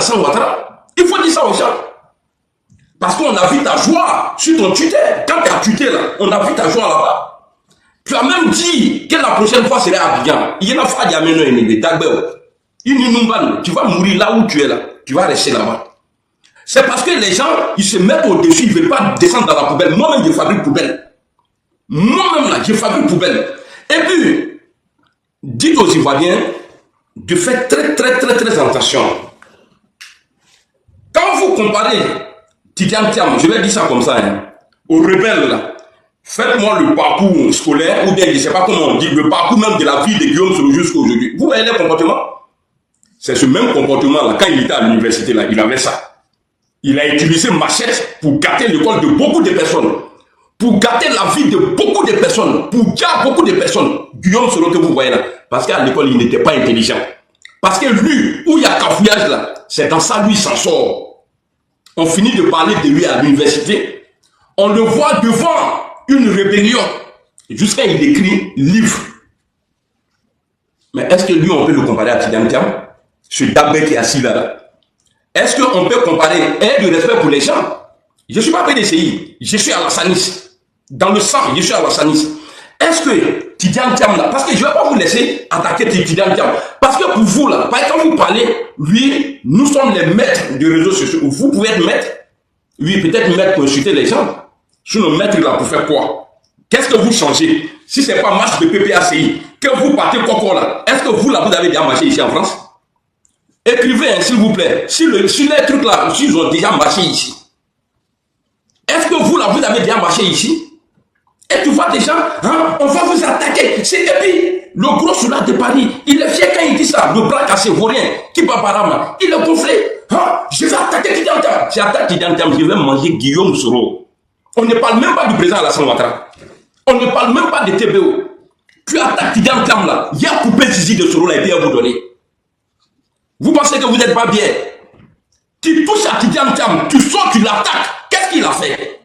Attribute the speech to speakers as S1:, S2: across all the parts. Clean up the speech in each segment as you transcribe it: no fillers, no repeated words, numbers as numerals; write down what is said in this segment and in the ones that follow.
S1: Alassane Ouattara. Il faut dire ça aux gens. Parce qu'on a vu ta joie sur ton Twitter. Quand tu as tweeté là, on a vu ta joie là-bas. Tu as même dit que la prochaine fois serait à Abidjan. Il y en a fait Diameno et Nébé, tu vas mourir là où tu es là. Tu vas rester là-bas. C'est parce que les gens, ils se mettent au-dessus, ils ne veulent pas descendre dans la poubelle. Moi-même, je fabrique poubelle. Moi-même là, je fabrique poubelle. Et puis, dites aux Ivoiriens de faire très attention. Quand vous comparez Tidiane Thiam, je vais dire ça comme ça, hein, aux rebelles là, faites-moi le parcours scolaire, ou bien je ne sais pas comment on dit, le parcours même de la vie de Guillaume Soro jusqu'à aujourd'hui. Vous voyez les comportements? C'est ce même comportement là, quand il était à l'université là, il avait ça. Il a utilisé machette pour gâter l'école de beaucoup de personnes, pour gâter la vie de beaucoup de personnes, pour dire beaucoup de personnes. Guillaume Soro que vous voyez là, parce qu'à l'école il n'était pas intelligent. Parce que lui, où il y a cafouillage là, c'est dans ça lui il s'en sort. On finit de parler de lui à l'université, on le voit devant une rébellion, jusqu'à il écrit livre. Mais est-ce que lui on peut le comparer à Tidiane Thiam, ce Dabé qui est assis là? Est-ce qu'on peut comparer un du respect pour les gens? Je ne suis pas PDCI, je suis alassaniste. Dans le sang, je suis alassaniste. Est-ce que Tidiane Thiam là, parce que je ne vais pas vous laisser attaquer Tidiane Thiam, parce que pour vous là, quand vous parlez, lui, nous sommes les maîtres des réseaux sociaux. Vous pouvez être maître, oui, peut-être maître pour insulter les gens. Sinon, maître là pour faire quoi? Qu'est-ce que vous changez? Si ce n'est pas marche de PPACI, que vous partez coco là, est-ce que vous là, vous avez déjà marché ici en France? Écrivez, hein, s'il vous plaît, si les trucs là, s'ils ont déjà marché ici. Est-ce que vous là, vous avez déjà marché ici? Et tu vois des gens, hein, on va vous attaquer. Et puis, le gros soulard de Paris, il est fier quand il dit ça, le bras cassé, vaurien, qui paparama, il est gonflé. Hein, je vais attaquer Tidiane Thiam. Si j'attaque Tidiane Thiam, je vais manger Guillaume Soro. On ne parle même pas du président Alassane Ouattara. On ne parle même pas de TBO. Tu attaques Tidiane Thiam là, il y a coupé Zizi de Soro là et puis à vous donner. Vous pensez que vous n'êtes pas bien? Tu touches à Tidiane Thiam, tu sors, tu l'attaques. Qu'est-ce qu'il a fait?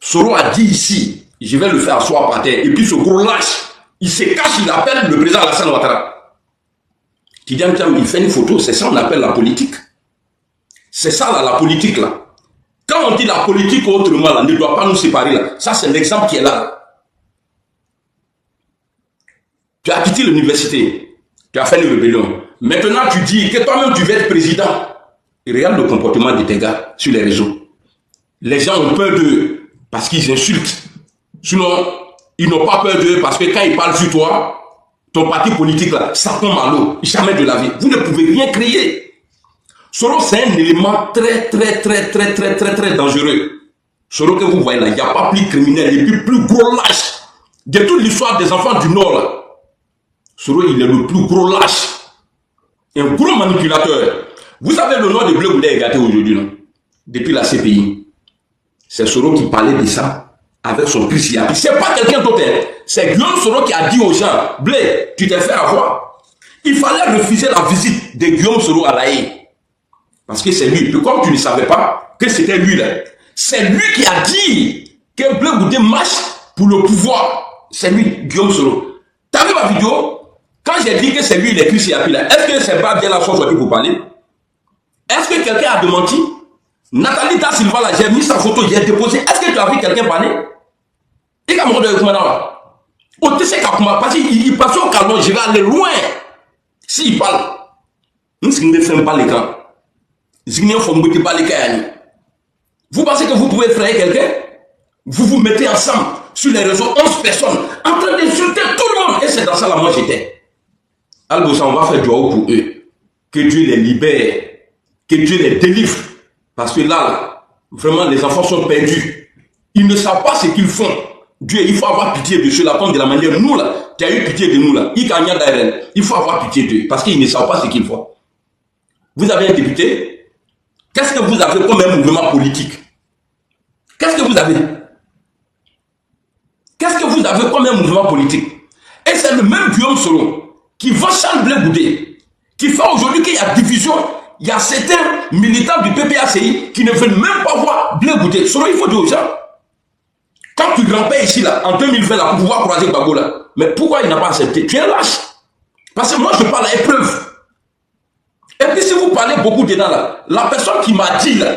S1: Soro a dit ici, je vais le faire asseoir par terre. Et puis ce gros lâche, il se cache, il appelle le président Alassane Ouattara. Tidiane Thiam, il fait une photo, c'est ça qu'on appelle la politique. C'est ça là, la politique là. Quand on dit la politique autrement là, ne doit pas nous séparer là. Ça c'est l'exemple qui est là. Tu as quitté l'université, tu as fait une rébellion. Maintenant tu dis que toi-même tu veux être président. Et regarde le comportement de tes gars sur les réseaux. Les gens ont peur d'eux parce qu'ils insultent. Sinon, ils n'ont pas peur d'eux parce que quand ils parlent sur toi, ton parti politique là, ça tombe à l'eau. Jamais de la vie. Vous ne pouvez rien créer. Soro, c'est un élément très dangereux. Soro que vous voyez là, il n'y a pas plus criminel et plus gros lâche de toute l'histoire des enfants du Nord là. Soro, il est le plus gros lâche. Un gros manipulateur. Vous savez le nom de Bleu Goudé est gâté aujourd'hui, non? Depuis la CPI. C'est Soro qui parlait de ça avec son prix. C'est pas quelqu'un d'autre. C'est Guillaume Soro qui a dit aux gens, Blé, tu t'es fait avoir. Il fallait refuser la visite de Guillaume Soro à La Haye. Parce que c'est lui. Et comme tu ne savais pas que c'était lui là, c'est lui qui a dit que Bleu Goudé marche pour le pouvoir. C'est lui, Guillaume Soro. T'as vu ma vidéo? Quand j'ai dit que c'est lui, il est Chris Yapi là, est-ce que c'est pas bien la chose aujourd'hui pour parler? Est-ce que quelqu'un a démenti? Nathalie Da Silva là, j'ai mis sa photo, j'ai déposé. Est-ce que tu as vu quelqu'un parler? Il a montré comment là. On te sait parce qu'il passe au calme, je vais aller loin. S'il parle, nous ne faisons pas l'écran. Vous pensez que vous pouvez effrayer quelqu'un? Vous vous mettez ensemble sur les réseaux, 11 personnes, en train d'insulter tout le monde. Et c'est dans ça là, moi j'étais. Albosa, on va faire du haut pour eux. Que Dieu les libère. Que Dieu les délivre. Parce que là, vraiment, les enfants sont perdus. Ils ne savent pas ce qu'ils font. Dieu, il faut avoir pitié de ceux-là, comme de la manière, nous là, tu as eu pitié de nous là. Il faut avoir pitié d'eux, parce qu'ils ne savent pas ce qu'ils font. Vous avez un député? Qu'est-ce que vous avez comme un mouvement politique? Qu'est-ce que vous avez? Qu'est-ce que vous avez comme un mouvement politique? Et c'est le même Guillaume Soro qui va Charles Blé Goudé, qui fait aujourd'hui qu'il y a division. Il y a certains militants du PPACI qui ne veulent même pas voir Blé Goudé. Soro, il faut dire aux gens, quand tu grimpais ici là, en 2020 là, pour pouvoir croiser Gbagbo là, mais pourquoi il n'a pas accepté? Tu es lâche. Parce que moi je parle à épreuve. Et puis si vous parlé beaucoup dedans là. La personne qui m'a dit là,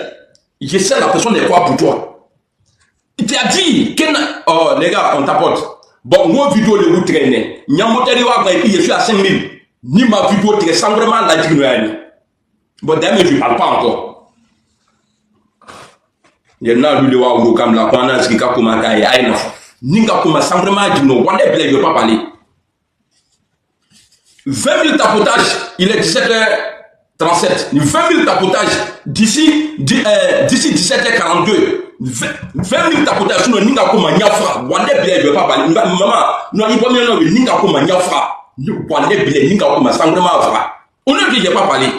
S1: je sais la personne est quoi pour toi. Il t'a dit, oh les gars, on t'apporte. Bon, moi vidéo les vous traîner. Et puis je suis à 5000. Ni ma vidéo traîne sans vraiment la dire. Bon, d'ailleurs, je ne parle pas encore. Il y a un vidéo où comme la pendant ce qui a commencé à y aller. Ni ka commencé sans vraiment dire non. On est je ne vais pas parler. 20 000 tapotages, il est 17h37. 20 000 tapotages d'ici 17h42. 20 000 tapotages, sinon, n'y a pas de niafra. On est bien, je ne vais pas parler. Maman, non, il n'y a pas de niafra. On est bien, n'y a pas de sans vraiment fra. On est bien, je ne vais pas parler.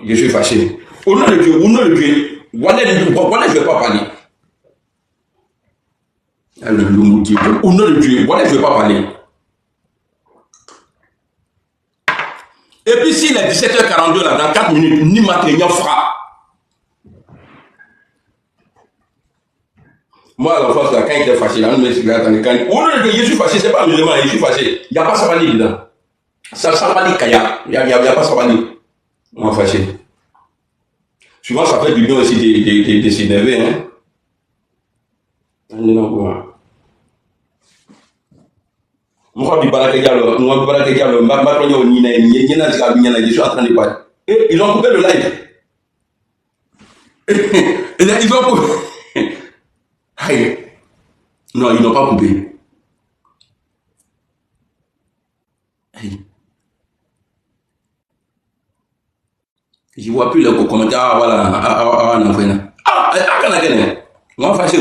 S1: Je suis fâché. Au nom de Dieu, je ne vais pas parler. Au nom de Dieu, je ne vais pas parler. Et puis s'il est 17h42 là, dans 4 minutes, ni matériel fera. Moi, à la fois, quand il était fâché, là, je suis fâché, c'est pas musulman, je suis fâché. Il n'y a pas Sabali dedans. Ça Sabali Kaya. Il n'y a pas Sabali. Moi, fâché. Souvent, ça fait du bien aussi de s'énerver. Hein. Moi, je suis en train de parler. Et ils ont coupé le live. Ils ont coupé. Non, ils n'ont pas coupé. Je ne vois plus les commentaires. Ah, voilà. Moi, fâché.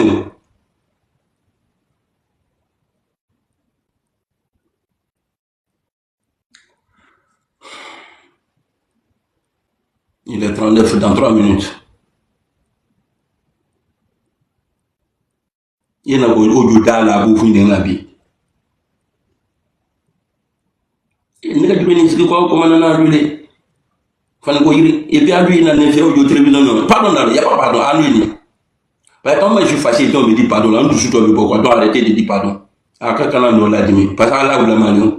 S1: Il est 39 dans 3 minutes. Il y a un peu de la bouffe dans la vie. Il n'y a pas de quoi comme on a brûlé. Et puis à lui, il a fait au télévision. Pardon, il n'y a pas pardon à lui. Par exemple, moi je suis fâché, on me dit pardon. Là, on dit tout pourquoi. Donc arrêtez de dire pardon. Après, quand on l'a dit, parce que là, où la manion.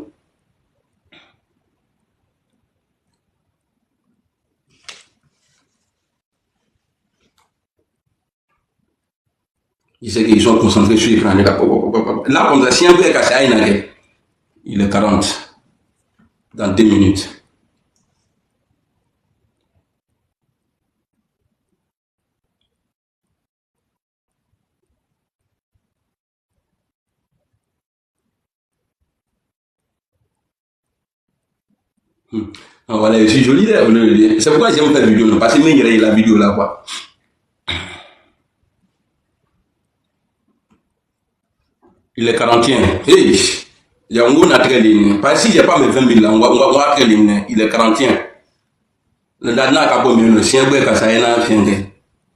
S1: Il sait qu'ils sont concentrés sur l'écran. Là, comme ça, si un peu est cassé, il est 40. Dans 2 minutes. Voilà, je suis joli là. C'est pourquoi j'aime faire vidéo. Parce que il y a la vidéo là, quoi. Il est 41. Hey, il y a un gros très ligne. Parce que si j'ai pas mes 20 000 là, on va très ligne. Il est 41. Le dana a pas mis le chien, ça y est,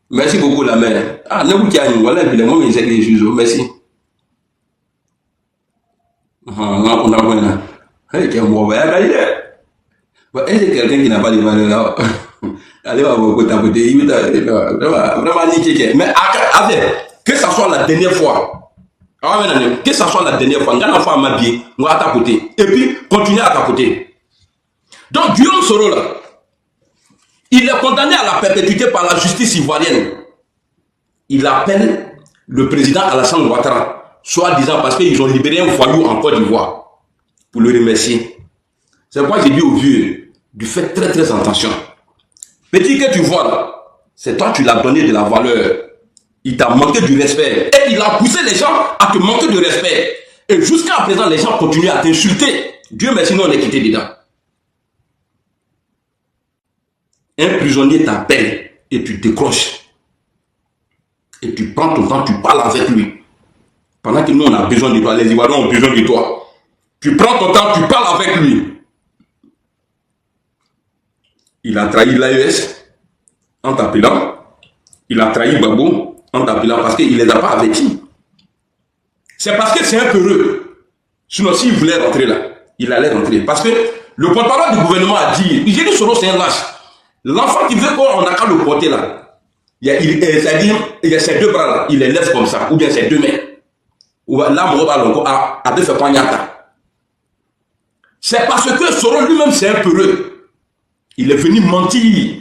S1: merci beaucoup la mère. Ah, ne vous tiens, voilà, évidemment, mais c'est des choses. Merci. On a besoin. Hey, tu es bon, est-ce que quelqu'un qui n'a pas de valeur là? Allez, on va vous tapoter. Vraiment, niquer. Mais que ça soit la dernière fois. Que ça soit la dernière fois, on va m'habiller, on va tapoter. Et puis, continuer à tapoter. Donc, Guillaume Soro là, il est condamné à la perpétuité par la justice ivoirienne. Il appelle le président Alassane Ouattara, soi-disant parce qu'ils ont libéré un voyou en Côte d'Ivoire, pour le remercier. C'est pourquoi j'ai dit au vieux, du fait très très attention. Petit que tu vois là, c'est toi tu l'as donné de la valeur. Il t'a manqué du respect. Et il a poussé les gens à te manquer de respect. Et jusqu'à présent, les gens continuent à t'insulter. Dieu merci, nous on est quitté dedans. Un prisonnier t'appelle et tu décroches. Et tu prends ton temps, tu parles avec lui. Pendant que nous on a besoin de toi, les Ivoiriens ont besoin de toi. Tu prends ton temps, tu parles avec lui. Il a trahi l'AES en t'appelant. Il a trahi Gbagbo en t'appelant parce qu'il ne les a pas avertis. C'est parce que c'est un peureux. Sinon, s'il voulait rentrer là, il allait rentrer. Parce que le porte-parole du gouvernement a dit, j'ai dit Soro, c'est un lâche. L'enfant qui veut qu'on n'a qu'à le porter là, c'est-à-dire, il y a ses 2 bras là, il les lève comme ça, ou bien ses 2 mains. Là, mon bras, a fait quoi. C'est parce que Soro lui-même, c'est un peureux. Il est venu mentir.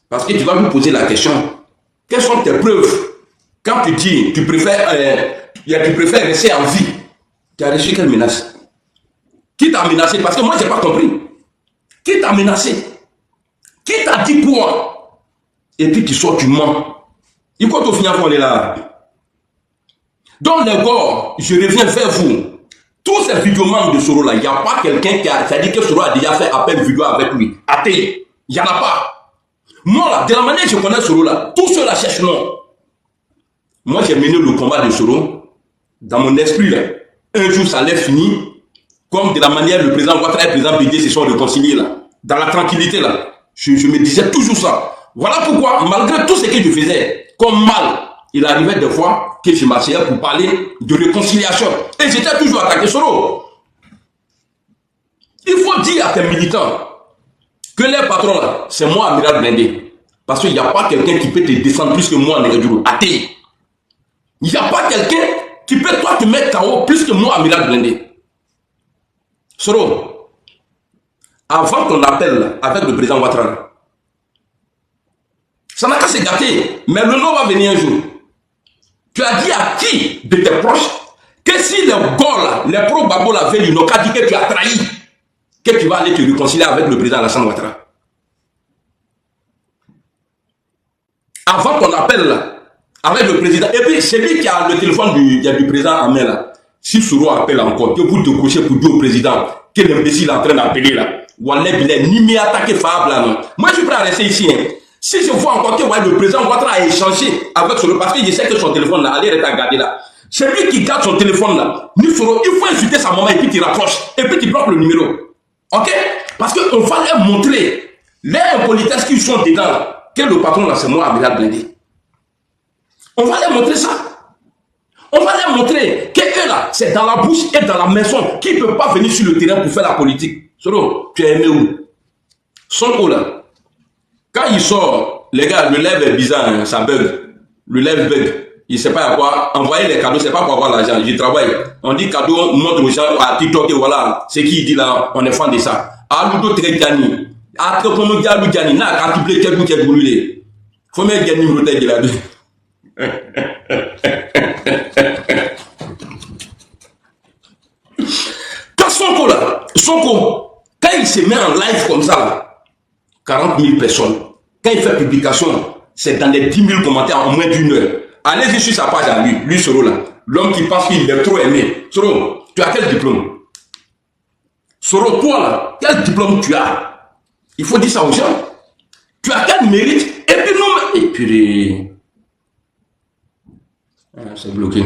S1: Parce que tu vas lui poser la question. Quelles sont tes preuves? Quand tu dis, tu préfères rester en vie, tu as reçu quelle menace? Qui t'a menacé? Parce que moi, je n'ai pas compris. Qui t'a menacé? Qui t'a dit quoi? Et puis tu sors, tu mens. Il faut au final qu'on est là. Dans les corps, je reviens vers vous. Tous ces vidéomans de Soro là, il n'y a pas quelqu'un qui a dit que Soro a déjà fait appel vidéo avec lui. Athée. Il n'y en a pas. Moi là, de la manière que je connais Soro là, tous ceux là cherchent non. Moi j'ai mené le combat de Soro dans mon esprit là. Un jour ça allait finir. Comme de la manière le président Ouattara et le président Bédié se sont réconciliés là. Dans la tranquillité là. Je me disais toujours ça. Voilà pourquoi, malgré tout ce que je faisais, comme mal, il arrivait des fois que je m'asseyais pour parler de réconciliation. Et j'étais toujours attaqué Soro. Il faut dire à tes militants que les patrons là, c'est moi, Amiral Blindé. Parce qu'il n'y a pas quelqu'un qui peut te descendre plus que moi, Négadjoulou. Athée. Il n'y a pas quelqu'un qui peut toi te mettre KO plus que moi, Amiral Blindé. Soro, avant ton appel là, avec le président Ouattara, ça n'a qu'à se gâter, mais le nom va venir un jour. Tu as dit à qui de tes proches que si les gars, les pro-Babo la veille, ils n'ont qu'à dire que tu as trahi, que tu vas aller te réconcilier avec le président Alassane Ouattara. Avant ton appel là, avec le président, et puis c'est lui qui a le téléphone du président en main là. Si Soro appelle encore, que vous décrochez pour dire au président que l'imbécile est en train d'appeler là, Wallah Bilal, ni m'y attaquer Fab là non. Moi je suis prêt à rester ici. Hein. Si je vois encore que le président Ouattara a échangé avec Soro, parce que je sais que son téléphone là, allez regarder là. C'est lui qui garde son téléphone là. Ni Soro, il faut insulter sa maman et puis tu rapproches. Et puis tu bloques le numéro. Ok? Parce qu'on va leur montrer, les impolitesses qui sont dedans là, que le patron là, c'est moi, Amiral Blindé. On va leur montrer ça. On va leur montrer que eux là, c'est dans la bouche et dans la maison qui ne peuvent pas venir sur le terrain pour faire la politique. Soro, tu es aimé où? Sonko là. Quand il sort, les gars, le lèvre est bizarre, hein, ça bug. Le lèvre bug. Il ne sait pas à quoi. Envoyer les cadeaux, c'est pas pour avoir l'argent. Je travaille. On dit cadeau, montre aux gens à TikTok et voilà. C'est qui dit là, on est fan de ça. Aludo Tregani. Atropono Dialou Diani. Na, quand tu plais, quel bout est brûlé. Faut mettre des numéros de la deux. Quand Sonko, quand il se met en live comme ça, là, 40 000 personnes. Quand il fait publication, c'est dans les 10 000 commentaires en moins d'une heure. Allez-y sur sa page à lui Soro là. L'homme qui pense qu'il est trop aimé. Soro, tu as quel diplôme? Soro, toi là, quel diplôme tu as? Il faut dire ça aux gens. Tu as quel mérite? Et puis nous, et puis c'est bloqué.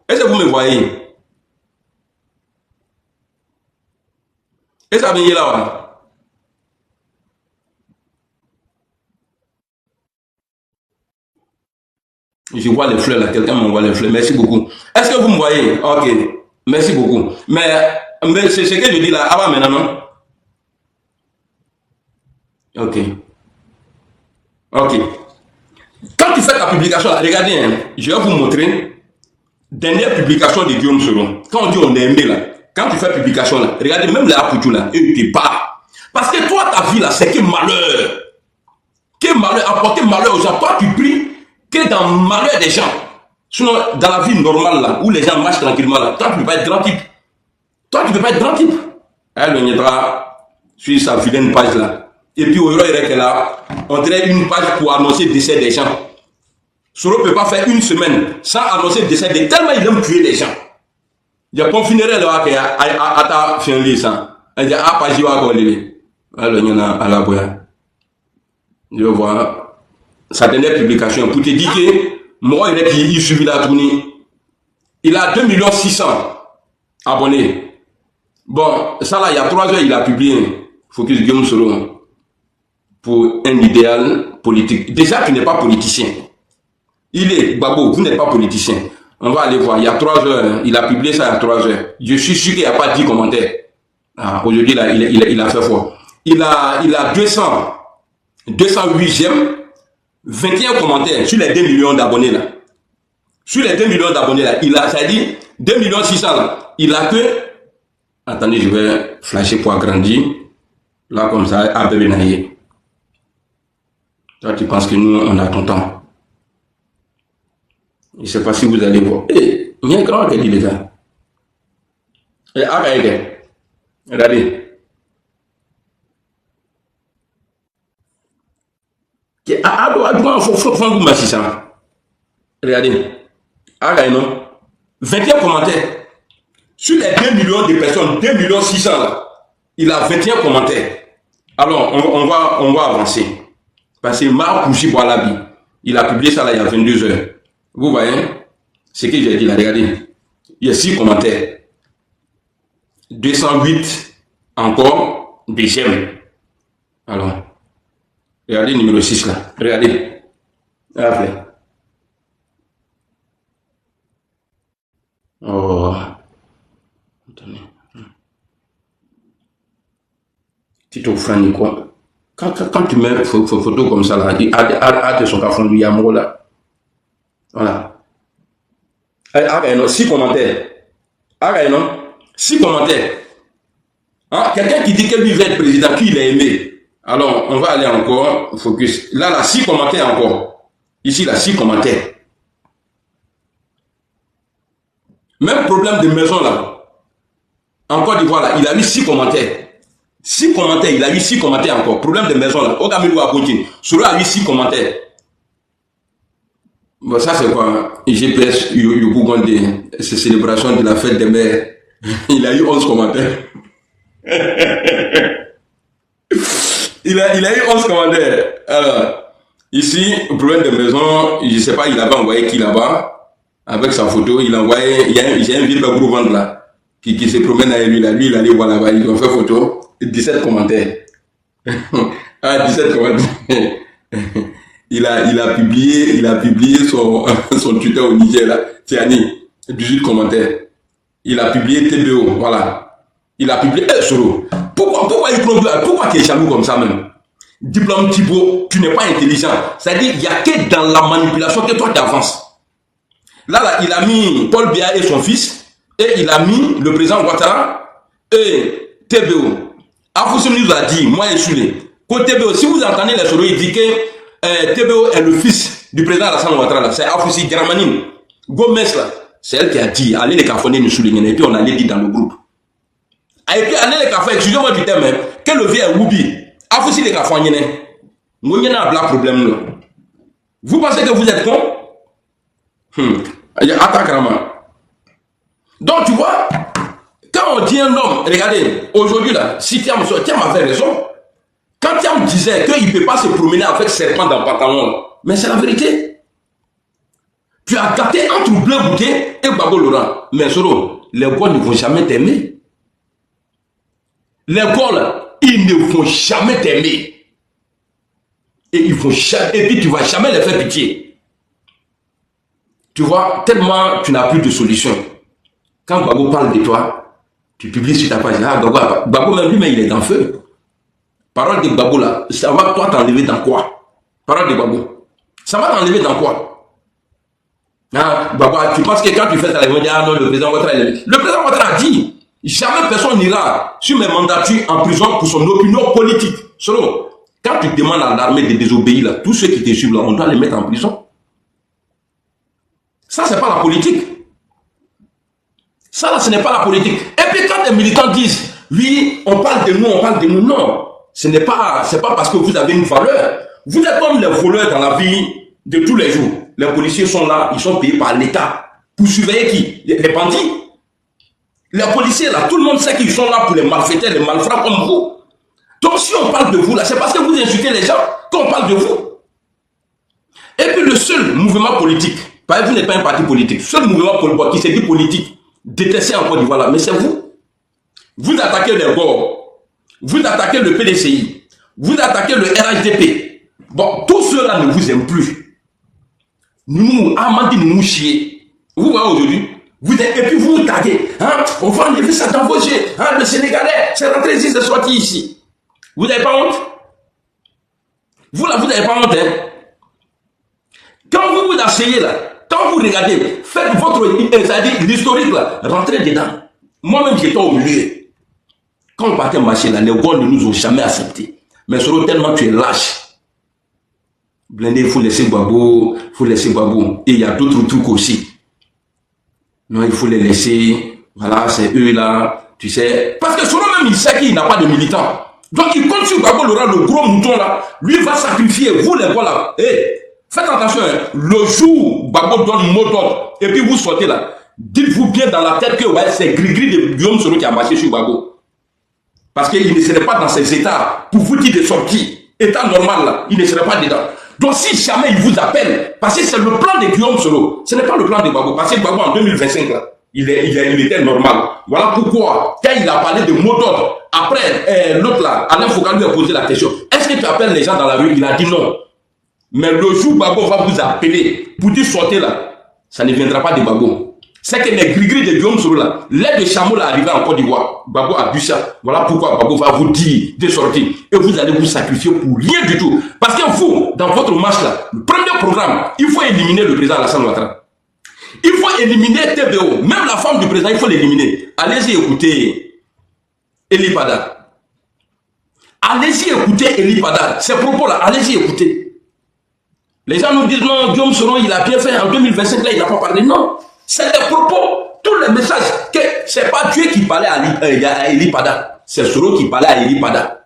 S1: Est-ce que vous me voyez? Est-ce que ça vient là? Je vois les fleurs là, quelqu'un m'envoie les fleurs. Merci beaucoup. Est-ce que vous me voyez? Ok. Merci beaucoup. Mais c'est ce que je dis là. Avant maintenant, non? Ok. Ok. Quand tu fais ta publication là, regardez, hein, je vais vous montrer. Dernière publication de Guillaume Soro. Quand on dit on est aimé là, quand tu fais publication là, regardez même les Apoutou là, eux ils te parlent. Parce que toi, ta vie là, c'est que malheur. Que malheur, apporter malheur aux gens. Toi, tu pries que dans le malheur des gens. Sinon, dans la vie normale là, où les gens marchent tranquillement là, toi tu ne peux pas être grand type. Toi tu ne peux pas être grand type. Elle viendra sur sa vilaine page là. Et puis au est là, on dirait une page pour annoncer le décès des gens. Soro ne peut pas faire une semaine sans annoncer le décès des gens. Tellement il aime tuer les gens. Il y a confiné là qui a ta fin de ça. Il y a pas joué à coller. Alors il y en a à la boya. Je vois. Sa dernière publication, pour te dire que moi, il suivit la tournée. Il a 2 600 000 abonnés. Bon, ça là, il y a 3 heures, il a publié Focus Guillaume Soro pour un idéal politique. Déjà, tu n'es pas politicien. Il est, Babo, vous n'êtes pas politicien. On va aller voir, il y a 3 heures, il a publié ça il y a 3 heures. Je suis sûr qu'il n'y a pas 10 commentaires. Ah, aujourd'hui, là, il a fait fort. Il a 208 j'aime. 21 commentaires sur les 2 millions d'abonnés là. Sur les 2 millions d'abonnés là, il a, ça dit 2 600 000 là. Il a que, attendez, je vais flasher pour agrandir. Là, comme ça, à bébé naïe. Toi, tu penses que nous, on a ton temps. Je ne sais pas si vous allez voir. Eh, il y a un grand qui dit les gars. Eh, arrêtez. Regardez. Regardez. Arrêtez, non? 21 commentaires. Sur les 2 millions de personnes, 2 millions 600 là, il a 21 commentaires. Alors, on va avancer. Parce que Marc Kouchi-Boalabi, il a publié ça là il y a 22 heures. Vous voyez ce que j'ai dit là, regardez. Il y a 6 commentaires. 208 encore des j'aime. Alors, regardez le numéro 6 là. Regardez. Regardez. Oh. Attendez. Tito Frani quoi. Quand tu mets une photo comme ça là, il a son cafon du Yamro là. Voilà. Arrête non, 6 commentaires. Arrête non, 6 commentaires. Hein? Quelqu'un qui dit que lui va être président, qui il a aimé. Alors, on va aller encore, focus. Là, 6 commentaires encore. Ici, là, 6 commentaires. Même problème de maison là. En Côte d'Ivoire là, il a mis 6 commentaires. 6 commentaires, il a eu 6 commentaires encore. Problème de maison là. Au Cameroun à Poutine. Cela a eu 6 commentaires. Bon, ça c'est quoi? GPS, Yopougonde, c'est célébration de la fête des mères. Il a eu 11 commentaires. il a eu 11 commentaires. Alors, ici, problème de maison, je sais pas, il avait envoyé qui là-bas. Avec sa photo, il a envoyé, il y a un vieux gros ventre là, qui se promène avec lui là. Lui, il allait voir là-bas, ils ont fait photo. 17 commentaires. Ah, 17 commentaires. il a publié son tuteur au Niger, là. Tiani. 18 commentaires. Il a publié TBO, voilà. Il a publié, Soro. Pourquoi tu es jaloux comme ça même? Diplôme Thibault, tu n'es pas intelligent. C'est-à-dire, il n'y a que dans la manipulation que toi tu avances. Là, il a mis Paul Biya et son fils, et il a mis le président Ouattara et TBO. Afoussou nous a dit, moi et Soulé, que TBO, si vous entendez les Soro, il dit que TBO est le fils du président Alassane Ouattara, c'est Afoussi Germanine. Gomez, là, c'est elle qui a dit, allez les cafonnés nous Soulé, et puis on allait dire dans le groupe. Et puis allez les cafonnés, excusez-moi du terme, que le vieux est Woubi, Afoussi les cafonnés, nous n'y a pas de problème là. Vous pensez que vous êtes con? Donc tu vois, quand on dit un homme, regardez, aujourd'hui là, si Thiam avait raison, quand Thiam disait qu'il ne peut pas se promener avec serpent dans le pantalon, mais c'est la vérité. Tu as gâté entre Bleu Bouquet et Babo Laurent. Mais Soro, les gars ne vont jamais t'aimer. Les gars là, ils ne vont jamais t'aimer. Et puis tu ne vas jamais les faire pitié. Tu vois, tellement tu n'as plus de solution. Quand Babo parle de toi, tu publies sur ta page. Ah, Babo même lui, mais il est dans le feu. Parole de Babo là, ça va toi t'enlever dans quoi? Parole de Babo. Ça va t'enlever dans quoi? Ah, Babo, tu penses que quand tu fais ça, ils vont dire, ah non, le président Ouattara, le président Ouattara a dit, jamais personne n'ira sur mes mandatures en prison pour son opinion politique. Selon, quand tu demandes à l'armée de désobéir là, tous ceux qui te suivent là, on doit les mettre en prison. Ça, c'est pas la politique. Ça, là, ce n'est pas la politique. Et puis, quand les militants disent, oui, on parle de nous, non. Ce n'est pas, c'est pas parce que vous avez une valeur. Vous êtes comme les voleurs dans la vie de tous les jours. Les policiers sont là, ils sont payés par l'État. Pour surveiller qui? Les bandits. Les policiers, là, tout le monde sait qu'ils sont là pour les malfaiteurs, les malfrats comme vous. Donc, si on parle de vous, là, c'est parce que vous insultez les gens qu'on parle de vous. Et puis, le seul mouvement politique, parce que vous n'êtes pas un parti politique, seul mouvement politique qui s'est dit politique, détesté en Côte d'Ivoire là, mais c'est vous. Vous attaquez les GOR, vous attaquez le PDCI, vous attaquez le RHDP. Bon, tous ceux-là ne vous aiment plus. Nous, Amandi nous chier. Vous voyez aujourd'hui, et puis vous taguez, hein, on va enlever ça dans vos yeux, hein, le Sénégalais, c'est rentré ici, c'est sorti ici. Vous n'avez pas honte? Vous là, vous n'avez pas honte, hein? Quand vous vous asseyez là, quand vous regardez, faites votre, c'est-à-dire l'historique là, rentrez dedans. Moi-même, j'étais au milieu. Quand on partait marcher là, les gars ne nous ont jamais acceptés. Mais Soro, tellement tu es lâche. Blindé, il faut laisser Gbagbo, Et il y a d'autres trucs aussi. Non, il faut les laisser. Voilà, c'est eux là. Tu sais. Parce que Soro même, il sait qu'il n'a pas de militants. Donc il compte sur Gbagbo, le gros mouton là. Lui va sacrifier. Vous les gars là. Faites attention. Le jour, Gbagbo donne mot d'ordre. Et puis vous sortez là. Dites-vous bien dans la tête que ouais, c'est Grigri de Guillaume Soro qui a marché sur Gbagbo. Parce qu'il ne serait pas dans ses états pour vous dire de sortir. État normal là, il ne serait pas dedans. Donc si jamais il vous appelle, parce que c'est le plan de Guillaume Soro, ce n'est pas le plan de Gbagbo. Parce que Gbagbo en 2025 là, il était normal. Voilà pourquoi, quand il a parlé de mot d'ordre, après l'autre là, Alain Foucault lui a posé la question, est-ce que tu appelles les gens dans la rue? Il a dit non. Mais le jour où Gbagbo va vous appeler pour dire sortez là, ça ne viendra pas de Gbagbo. C'est que les gris-gris de Guillaume Soro là, l'aide de chameau là arrivé en Côte d'Ivoire. Gbagbo a bu ça. Voilà pourquoi Gbagbo va vous dire de sortir. Et vous allez vous sacrifier pour rien du tout. Parce que vous, dans votre marche là, le premier programme, il faut éliminer le président Alassane Ouattara. Il faut éliminer TBO. Même la femme du président, il faut l'éliminer. Allez-y écouter Eli Pada. Allez-y écouter Eli Pada. Ces propos là, allez-y écouter. Les gens nous disent non, Guillaume Soro, il a bien fait en 2025 là, il n'a pas parlé. Non. C'est des propos, tous les messages, que c'est pas Dieu qui parlait à Eli Pada, c'est Soro qui parlait à Eli Pada.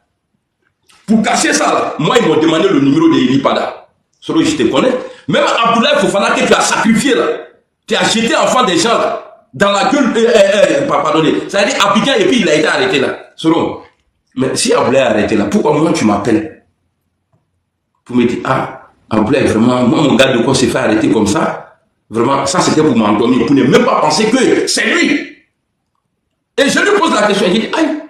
S1: Pour cacher ça, là, moi ils m'ont demandé le numéro de Eli Pada. Soro, je te connais. Même Abdoulaye Fofana que tu as sacrifié là, tu as jeté enfant des gens là, dans la gueule, pardonnez, ça veut dire Abidjan et puis il a été arrêté là. Soro, mais si Abdoulaye est arrêté là, pourquoi moi tu m'appelles? Pour me dire, ah, Abdoulaye vraiment, moi mon gars de quoi s'est fait arrêter comme ça? Vraiment, ça c'était pour m'endormir, pour ne même pas penser que c'est lui. Et je lui pose la question, il dit, aïe,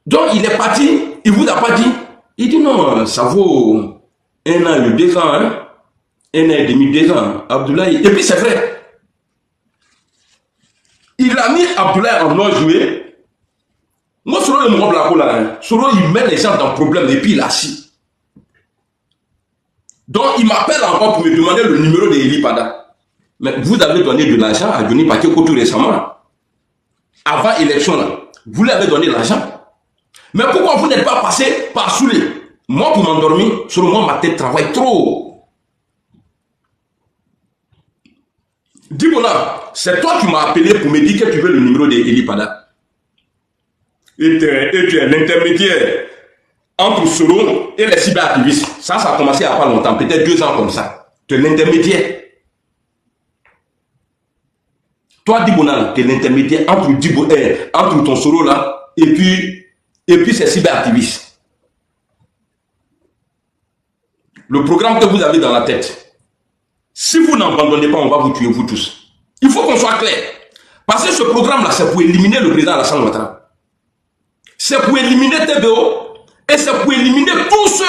S1: donc il est parti, il vous a pas dit? Il dit non, ça vaut 1 an et 2 ans, hein? 1 an et demi, 2 ans, Abdoulaye. Et puis c'est vrai. Il a mis Abdoulaye en non joué. Moi, Soro le mot blanc là, hein. Soro il met les gens dans le problème et puis il assis. Donc il m'appelle encore pour me demander le numéro de Eli Pada. Mais vous avez donné de l'argent à Johnny Pacheco tout récemment. Avant l'élection, là. Vous lui avez donné l'argent. Mais pourquoi vous n'êtes pas passé par Soulé? Moi, pour m'endormir, sur moi, ma tête travaille trop. Dis-moi, c'est toi qui m'as appelé pour me dire que tu veux le numéro de Eli Pada. Et tu es l'intermédiaire entre Soro et les cyberactivistes. Ça a commencé à pas longtemps, peut-être 2 ans comme ça. Tu es l'intermédiaire. Toi, Dibona, tu es l'intermédiaire entre ton Soro là et puis ces cyberactivistes. Le programme que vous avez dans la tête, si vous n'abandonnez pas, on va vous tuer, vous tous. Il faut qu'on soit clair. Parce que ce programme-là, c'est pour éliminer le président Alassane Ouattara. C'est pour éliminer TBO et c'est pour éliminer tous ceux.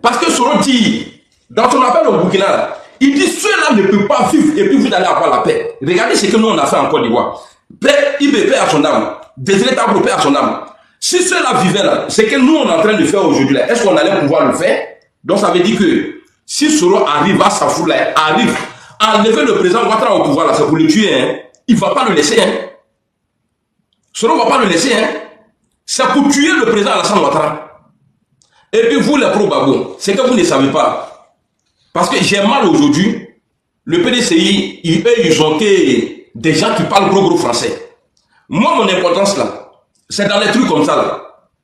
S1: Parce que Soro dit, dans son appel au Burkina, là, il dit ceux-là ne peuvent pas vivre et puis vous allez avoir la paix. Regardez ce que nous on a fait en Côte d'Ivoire. Paix, IBP à son âme. Désiré Tablo, paix à son âme. Si ceux-là vivaient là, c'est que nous on est en train de faire aujourd'hui là, est-ce qu'on allait pouvoir le faire? Donc ça veut dire que si Soro arrive à sa foule là, arrive à enlever le président Ouattara au pouvoir là, c'est pour le tuer, hein. Il ne va pas le laisser, hein. Soro ne va pas le laisser, hein. C'est pour tuer le président Alassane Ouattara. Et puis vous les pro-Gbagbo, c'est que vous ne savez pas. Parce que j'ai mal aujourd'hui, le PDCI, ils ont que des gens qui parlent gros français. Moi, mon importance là, c'est dans les trucs comme ça là.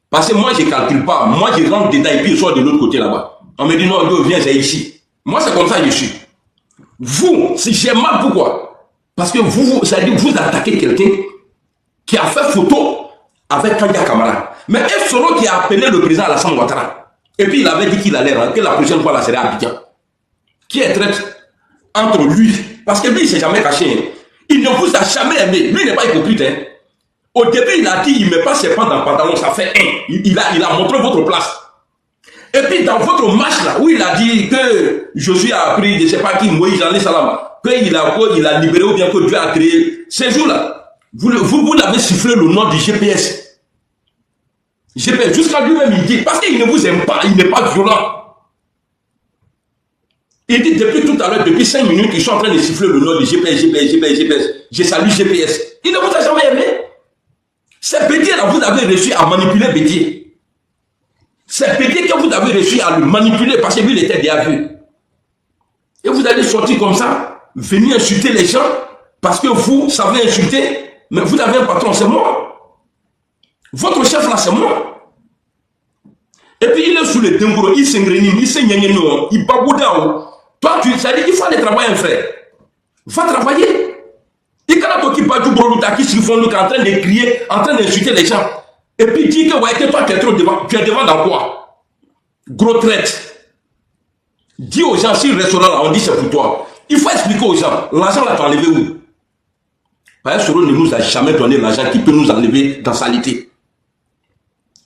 S1: Parce que moi, je ne calcule pas. Moi, je rentre dedans et puis je sors de l'autre côté là-bas. On me dit non, viens, c'est ici. Moi, c'est comme ça que je suis. Vous, si j'ai mal, pourquoi? Parce que ça veut dire que vous attaquez quelqu'un qui a fait photo avec Kanya Kamara. Mais est-ce Soro qui a appelé le président Alassane Ouattara? Et puis il avait dit qu'il allait rentrer, que la prochaine fois, là, serait à Abidjan. Qui est traite entre lui, parce que lui, il ne s'est jamais caché. Il ne vous a jamais aimé. Lui, il n'est pas hypocrite. Hein. Au début, il a dit, il ne met pas ses pants dans le pantalon, ça fait un. Il a montré votre place. Et puis, dans votre marche, là, où il a dit que Josué a appris, je ne sais pas qui, Moïse, alayhi salam, qu'il a libéré ou bien que Dieu a créé. Ces jours-là, vous l'avez sifflé le nom du GPS. GPS, jusqu'à lui-même, il dit, parce qu'il ne vous aime pas, il n'est pas violent. Il dit depuis tout à l'heure, depuis 5 minutes, ils sont en train de siffler le nom du GPS. Je salue GPS. Il ne vous a jamais aimé. C'est Bédier-là, vous avez réussi à manipuler Bédier. C'est Bédier que vous avez réussi à le manipuler parce que lui, il était déjà vu. Et vous allez sortir comme ça, venir insulter les gens parce que vous savez insulter, mais vous avez un patron, c'est moi. Votre chef là, c'est moi. Et puis il est sous les dingros, il s'engrenine, il s'engrenine, il babouda. Toi, ça dit qu'il faut aller travailler, frère. Va travailler. Il y a un qui bat du boulot, qui se font en train de crier, en train d'insulter les gens. Et puis dit que ouais, toi, tu es trop devant. Tu es devant dans quoi? Gros traite. Dis aux gens, si le restaurant là, on dit c'est pour toi. Il faut expliquer aux gens, l'argent là, tu as enlevé où? Parce que Soro ne nous a jamais donné l'argent qui peut nous enlever dans saleté.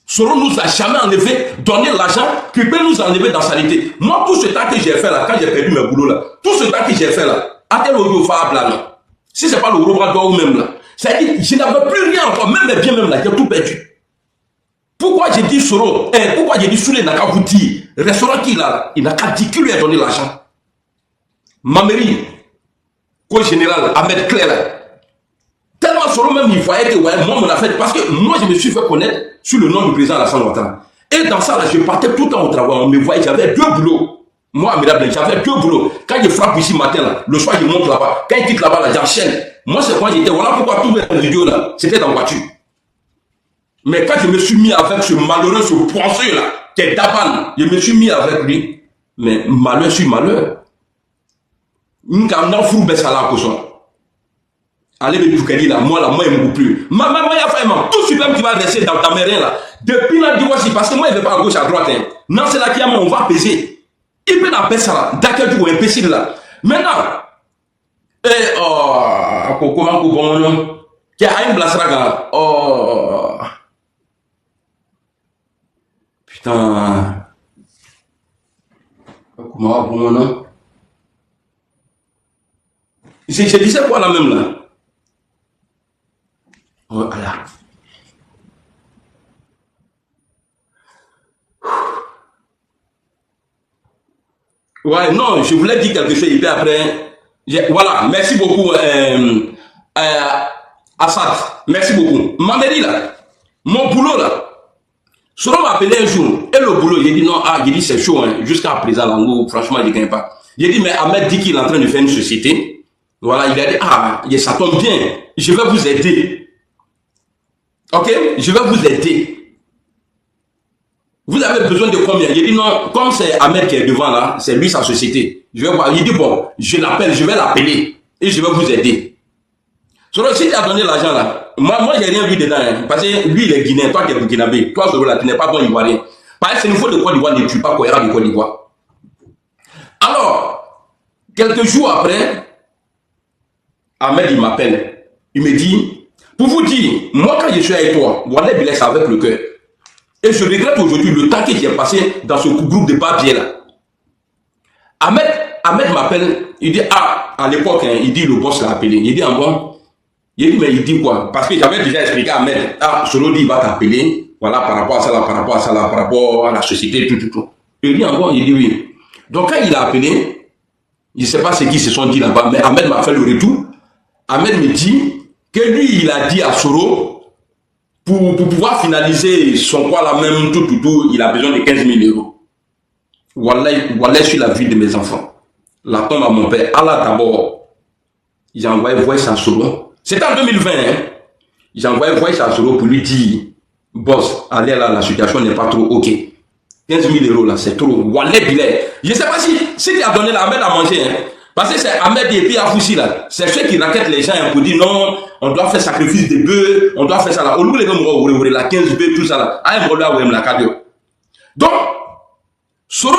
S1: Soro nous a jamais donné l'argent qui peut nous enlever dans saleté. Moi, tout ce temps que j'ai fait là, quand j'ai perdu mes boulots là, tout ce temps que j'ai fait là, à quel audio fable là, si c'est pas le Robrador ou même là, ça dit, je n'avais plus rien encore, même mes biens même là, j'ai tout perdu. Pourquoi j'ai dit Soro, pourquoi j'ai dit Soulé n'a qu'à vous dire, restaurant qui là, il n'a qu'à dire qui lui a donné l'argent. Ma mairie, co-général, Ahmed Claire, tellement Soro même il voyait que ouais, moi on l'a fait, parce que moi je me suis fait connaître sur le nom du président Alassane Ouattara. Et dans ça là, je partais tout le temps au travail, on me voyait, j'avais 2 boulots. Moi, Amirablen, j'avais 2 boulots. Quand je frappe ici matin là, le soir je monte là-bas. Quand il quitte là-bas là, j'enchaîne. Moi c'est quand j'étais, voilà pourquoi tous mes vidéos là, c'était dans la voiture. Mais quand je me suis mis avec ce malheureux, ce poisseux là, qui est Daban, je me suis mis avec lui. Mais malheur sur malheur. Allez, mais Boukali là, moi il me coupe plus. Maman, il y a vraiment tout super qui va rester dans ta mère là. Depuis là, dis-moi si, parce que moi, il ne va pas à gauche, à droite. Hein. Non, c'est là qu'il y a, on va peser. Il peut appeler ça là, d'accord, du coup, imbécile là. Maintenant, comment on qui a une blasraga, putain, comment on nom? Je disais quoi là même là? Oh, là. Ouais, non, je voulais dire quelque chose et puis après, voilà, merci beaucoup, Assad, merci beaucoup. Ma mairie là, mon boulot là, Soro m'a appelé un jour, et le boulot, j'ai dit non, j'ai dit c'est chaud, hein, jusqu'à présent, là, franchement, je ne gagne pas. J'ai dit, mais Ahmed dit qu'il est en train de faire une société. Voilà, il a dit, ça tombe bien, je vais vous aider. Ok, je vais vous aider. Vous avez besoin de combien? J'ai dit non, comme c'est Ahmed qui est devant là, c'est lui sa société. Je vais voir. Il dit bon, je l'appelle, je vais l'appeler et je vais vous aider. Soro, si tu as donné l'argent là, moi j'ai rien vu dedans, hein, parce que lui il est guinéen, toi tu es burkinabé, toi Soro là, tu n'es pas bon ivoirien. Parce que c'est une faute de Côte d'Ivoire, ne tue pas Koera de Côte d'Ivoire. Alors, quelques jours après, Ahmed il m'appelle, il me dit, pour vous dire, moi quand je suis avec toi, voilà, il laisse avec le cœur. Et je regrette aujourd'hui le temps que j'ai passé dans ce groupe de papiers là. Ahmed m'appelle, il dit, à l'époque, hein, il dit, le boss l'a appelé. Il dit, bon, il dit, mais il dit quoi? Parce que j'avais déjà expliqué à Ahmed, Soro dit, il va t'appeler, voilà, par rapport à ça, là, par rapport à ça, là, par rapport à la société, tout. Il dit, bon, il dit oui. Donc quand il a appelé, je ne sais pas ce qu'ils se sont dit là-bas, mais Ahmed m'a fait le retour. Ahmed me dit que lui, il a dit à Soro, pour pouvoir finaliser son quoi là même, tout, il a besoin de 15 000 euros. Voilà sur la vie de mes enfants. La tombe à mon père. Allah d'abord, j'ai envoyé voice à Soro. C'était en 2020, hein. J'ai envoyé voice à Soro pour lui dire, boss, allez là, la situation n'est pas trop ok. 15 000 euros là, c'est trop. Wallah billet. Je ne sais pas si tu as donné la Ahmed à manger, hein. Parce que c'est Ahmed et puis Afoussi là. C'est ceux qui raquettent les gens pour dire non, on doit faire sacrifice de bœufs, on doit faire ça là. Au lieu de me la 15 bœufs, tout ça là. Ah, la cadeau. Donc, Soro,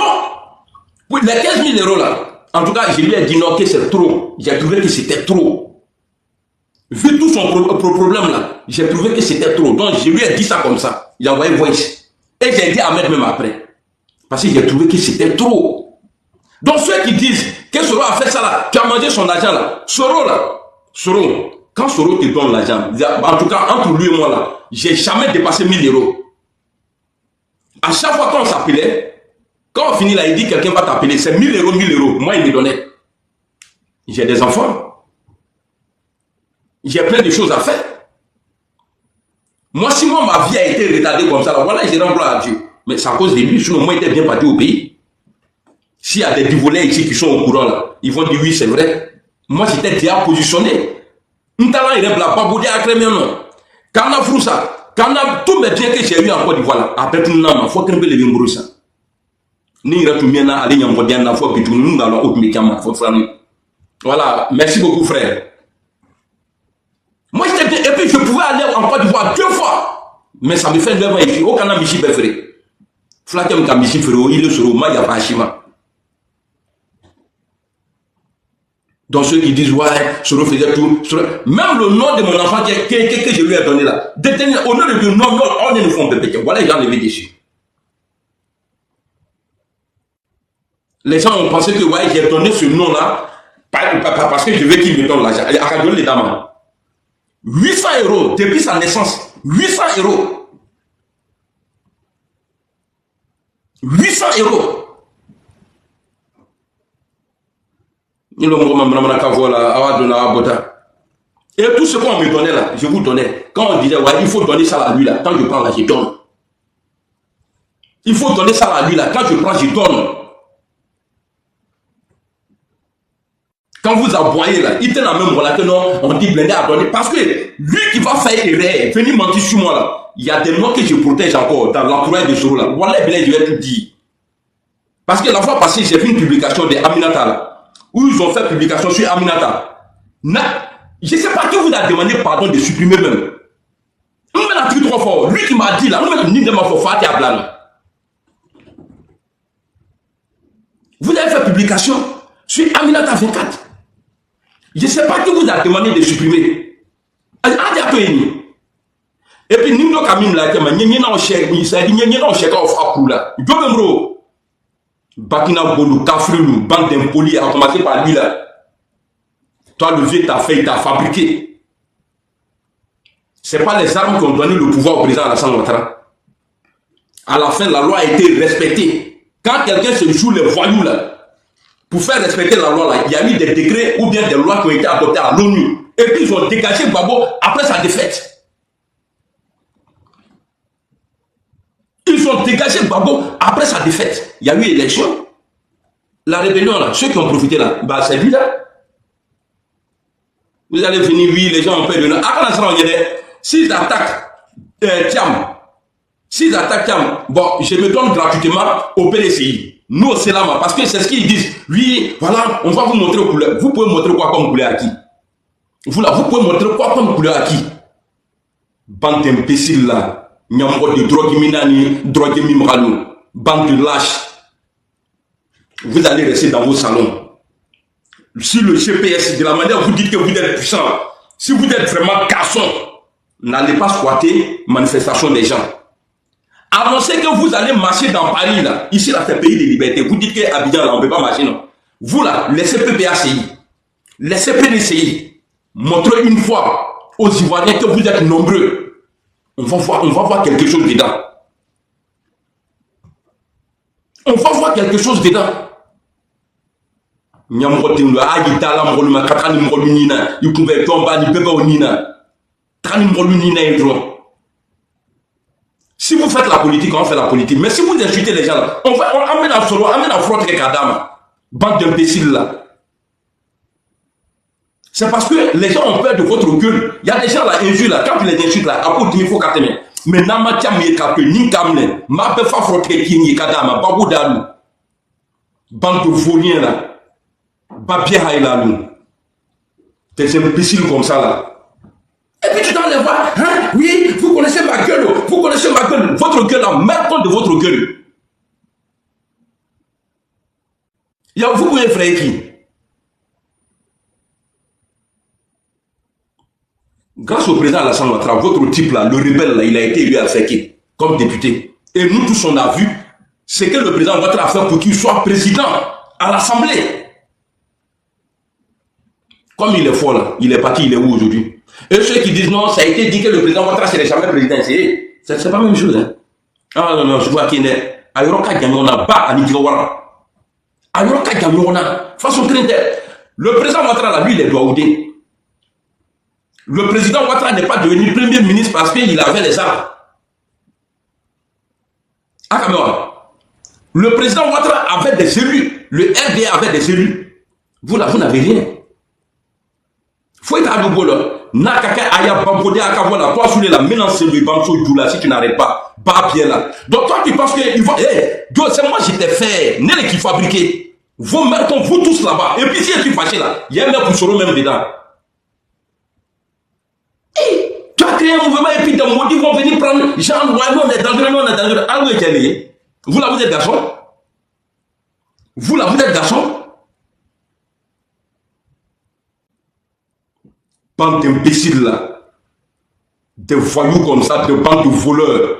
S1: pour les 15 000 euros là, en tout cas, je lui ai dit non, que c'est trop. J'ai trouvé que c'était trop. Vu tout son problème là, j'ai trouvé que c'était trop. Donc, je lui ai dit ça comme ça. J'ai envoyé voice. Et j'ai dit à Ahmed même après. Parce que j'ai trouvé que c'était trop. Donc ceux qui disent que Soro a fait ça là, tu as mangé son argent là, Soro, quand Soro te donne l'argent, en tout cas entre lui et moi là, j'ai jamais dépassé 1000 euros. À chaque fois qu'on s'appelait, quand on finit là, il dit quelqu'un va t'appeler, c'est 1000 euros, moi il me donnait. J'ai des enfants, j'ai plein de choses à faire. Moi, si moi, ma vie a été retardée comme ça, là, voilà, j'ai rendu à Dieu. Mais c'est à cause de lui, sinon moi, j'étais bien parti au pays. S'il y a des volets ici qui sont au courant, là, ils vont dire oui, c'est vrai. Moi, j'étais déjà positionné. N'tala il est là, pas bouger à crémer, non. Quand on a fait ça, quand on a tous mes biens que j'ai eu en Côte d'Ivoire, après tout le monde, il faut que les vingros ça. Ni il a tout bien aller en Côte d'Ivoire, faut que tout le monde a l'autre médicament, faut faire. Voilà, merci beaucoup, frère. Moi, j'étais bien, et puis je pouvais aller en Côte d'Ivoire 2 fois. Mais ça me fait 9 ans ici. Aucun ami ici, frère. Flakem Kamichi, frère, il est sur le Maya Pachima. Donc ceux qui disent, ouais, Soro faisait tout. Même le nom de mon enfant que je lui ai donné là. Au nom de Dieu, non, on ne nous font péter. Voilà, les gens levé dessus. Les gens ont pensé que, ouais, j'ai donné ce nom-là parce que je veux qu'il me donne l'argent. Il a donné les dames. 800 € depuis sa naissance. 800 €. 800 €. Et tout ce qu'on me donnait là, je vous donnais. Quand on disait, ouais, il faut donner ça à lui là, quand je prends là, je donne. Il faut donner ça à lui là, quand je prends, je donne. Quand vous aboyez là, il était la même voilà que non, on dit blindé à donner. Parce que lui qui va faire erreur, venir mentir sur moi là, il y a des noms que je protège encore dans l'entourage de Soro là. Voilà, je vais tout dire. Parce que la fois passée, j'ai vu une publication de Aminata là. Où ils ont fait publication sur Aminata. Je ne sais pas qui vous a demandé pardon de supprimer même. On met la truc trop fort. Lui qui m'a dit là, on met une de ma faute à Blanc. Vous avez fait publication sur Aminata 24. Je ne sais pas qui vous a demandé de supprimer. Et puis, nous avons quand même là, nous avons chèque, nous avons chèque au frappou là. Bakina Bolu, Kafrelou, bande d'impolis, à commencer par lui là. Toi, le vieux t'a fait, il t'a fabriqué. Ce n'est pas les armes qui ont donné le pouvoir au président Alassane Ouattara. À la fin, la loi a été respectée. Quand quelqu'un se joue les voyous là, pour faire respecter la loi là, il y a eu des décrets ou bien des lois qui ont été adoptées à l'ONU. Et puis ils ont dégagé Gbagbo après sa défaite. Ils ont dégagé Gbagbo après sa défaite. Il y a eu élection. La rébellion là, ceux qui ont profité là, bah c'est lui là. Vous allez venir, oui, les gens ont peur de nous. S'ils attaquent Thiam, bon, je me donne gratuitement au PDCI. Nous, c'est là, parce que c'est ce qu'ils disent. Oui, voilà, on va vous montrer aux couleurs. Vous pouvez montrer quoi comme couleur à qui? Vous pouvez montrer quoi comme couleur à qui? Bande d'imbéciles là. Nyambo de drogue minani, drogue mimralou. Bande de lâches. Vous allez rester dans vos salons. Si le GPS, de la manière vous dites que vous êtes puissant, si vous êtes vraiment garçon, n'allez pas squatter manifestation des gens. Annoncez que vous allez marcher dans Paris, là. Ici, là, c'est pays de liberté. Vous dites qu'Abidjan, là, on ne peut pas marcher, non. Vous, là, laissez PPACI, laissez PDCI, montrez une fois aux Ivoiriens que vous êtes nombreux. On va voir quelque chose dedans. On va voir quelque chose dedans. Si vous faites la politique, on fait la politique. Mais si vous insultez les gens, là, on amène à Soro, amène à Front et Kadama. Bande d'imbéciles là. C'est parce que les gens ont peur de votre gueule. Il y a des gens là, injures là, quand tu les insultes là, après il faut qu'à mais nama tiam ye kapé ni kamne, ma be fa Front et King Kadama, babou dalou. Bande de vauriens là. Babia Haïlalou. Des imbéciles comme ça là. Et puis tu dois les voir, hein? Oui, vous connaissez ma gueule, vous connaissez ma gueule, votre gueule là, même compte de votre gueule. Vous pouvez faire qui? Grâce au président Alassane Ouattara, votre type là, le rebelle là, il a été élu à Feki comme député. Et nous tous on a vu ce que le président Ouattara a fait pour qu'il soit président à l'Assemblée. Comme il est fort là, il est parti, il est où aujourd'hui? Et ceux qui disent non, ça a été dit que le président Ouattara serait jamais président, c'est pas la même chose. Hein? Ah non, non, je vois qu'il est. Ayoka Ganyona, pas à Nidiwara. Ayoka Ganyona, façon crainte. Le président Ouattara, lui, il est douaoudé. Le président Ouattara n'est pas devenu premier ministre parce qu'il avait les armes. À Cameroun. Le président Ouattara avait des élus. Le RDA avait des élus. Vous là, vous n'avez rien. Faut être à nouveau là. Nakaka aya bambodé à Kavola. Toi, sous la menace de Bamso Djoula, si tu n'arrêtes pas. Bah, bien là. Donc, toi, tu penses que. C'est moi, j'étais fait. N'est-ce qui fabriqué. Vous mettons, vous tous là-bas. Et puis, si tu es fâché là, il y a un mec pour solo même dedans. Tu as créé un mouvement et puis des maudits vont venir prendre Jean Noël, on est dangereux, on est dangereux. Ah oui, vous là, vous êtes garçon. Vous là, vous êtes garçon. Bande d'imbéciles là. Des voyous comme ça, des bandes de voleurs.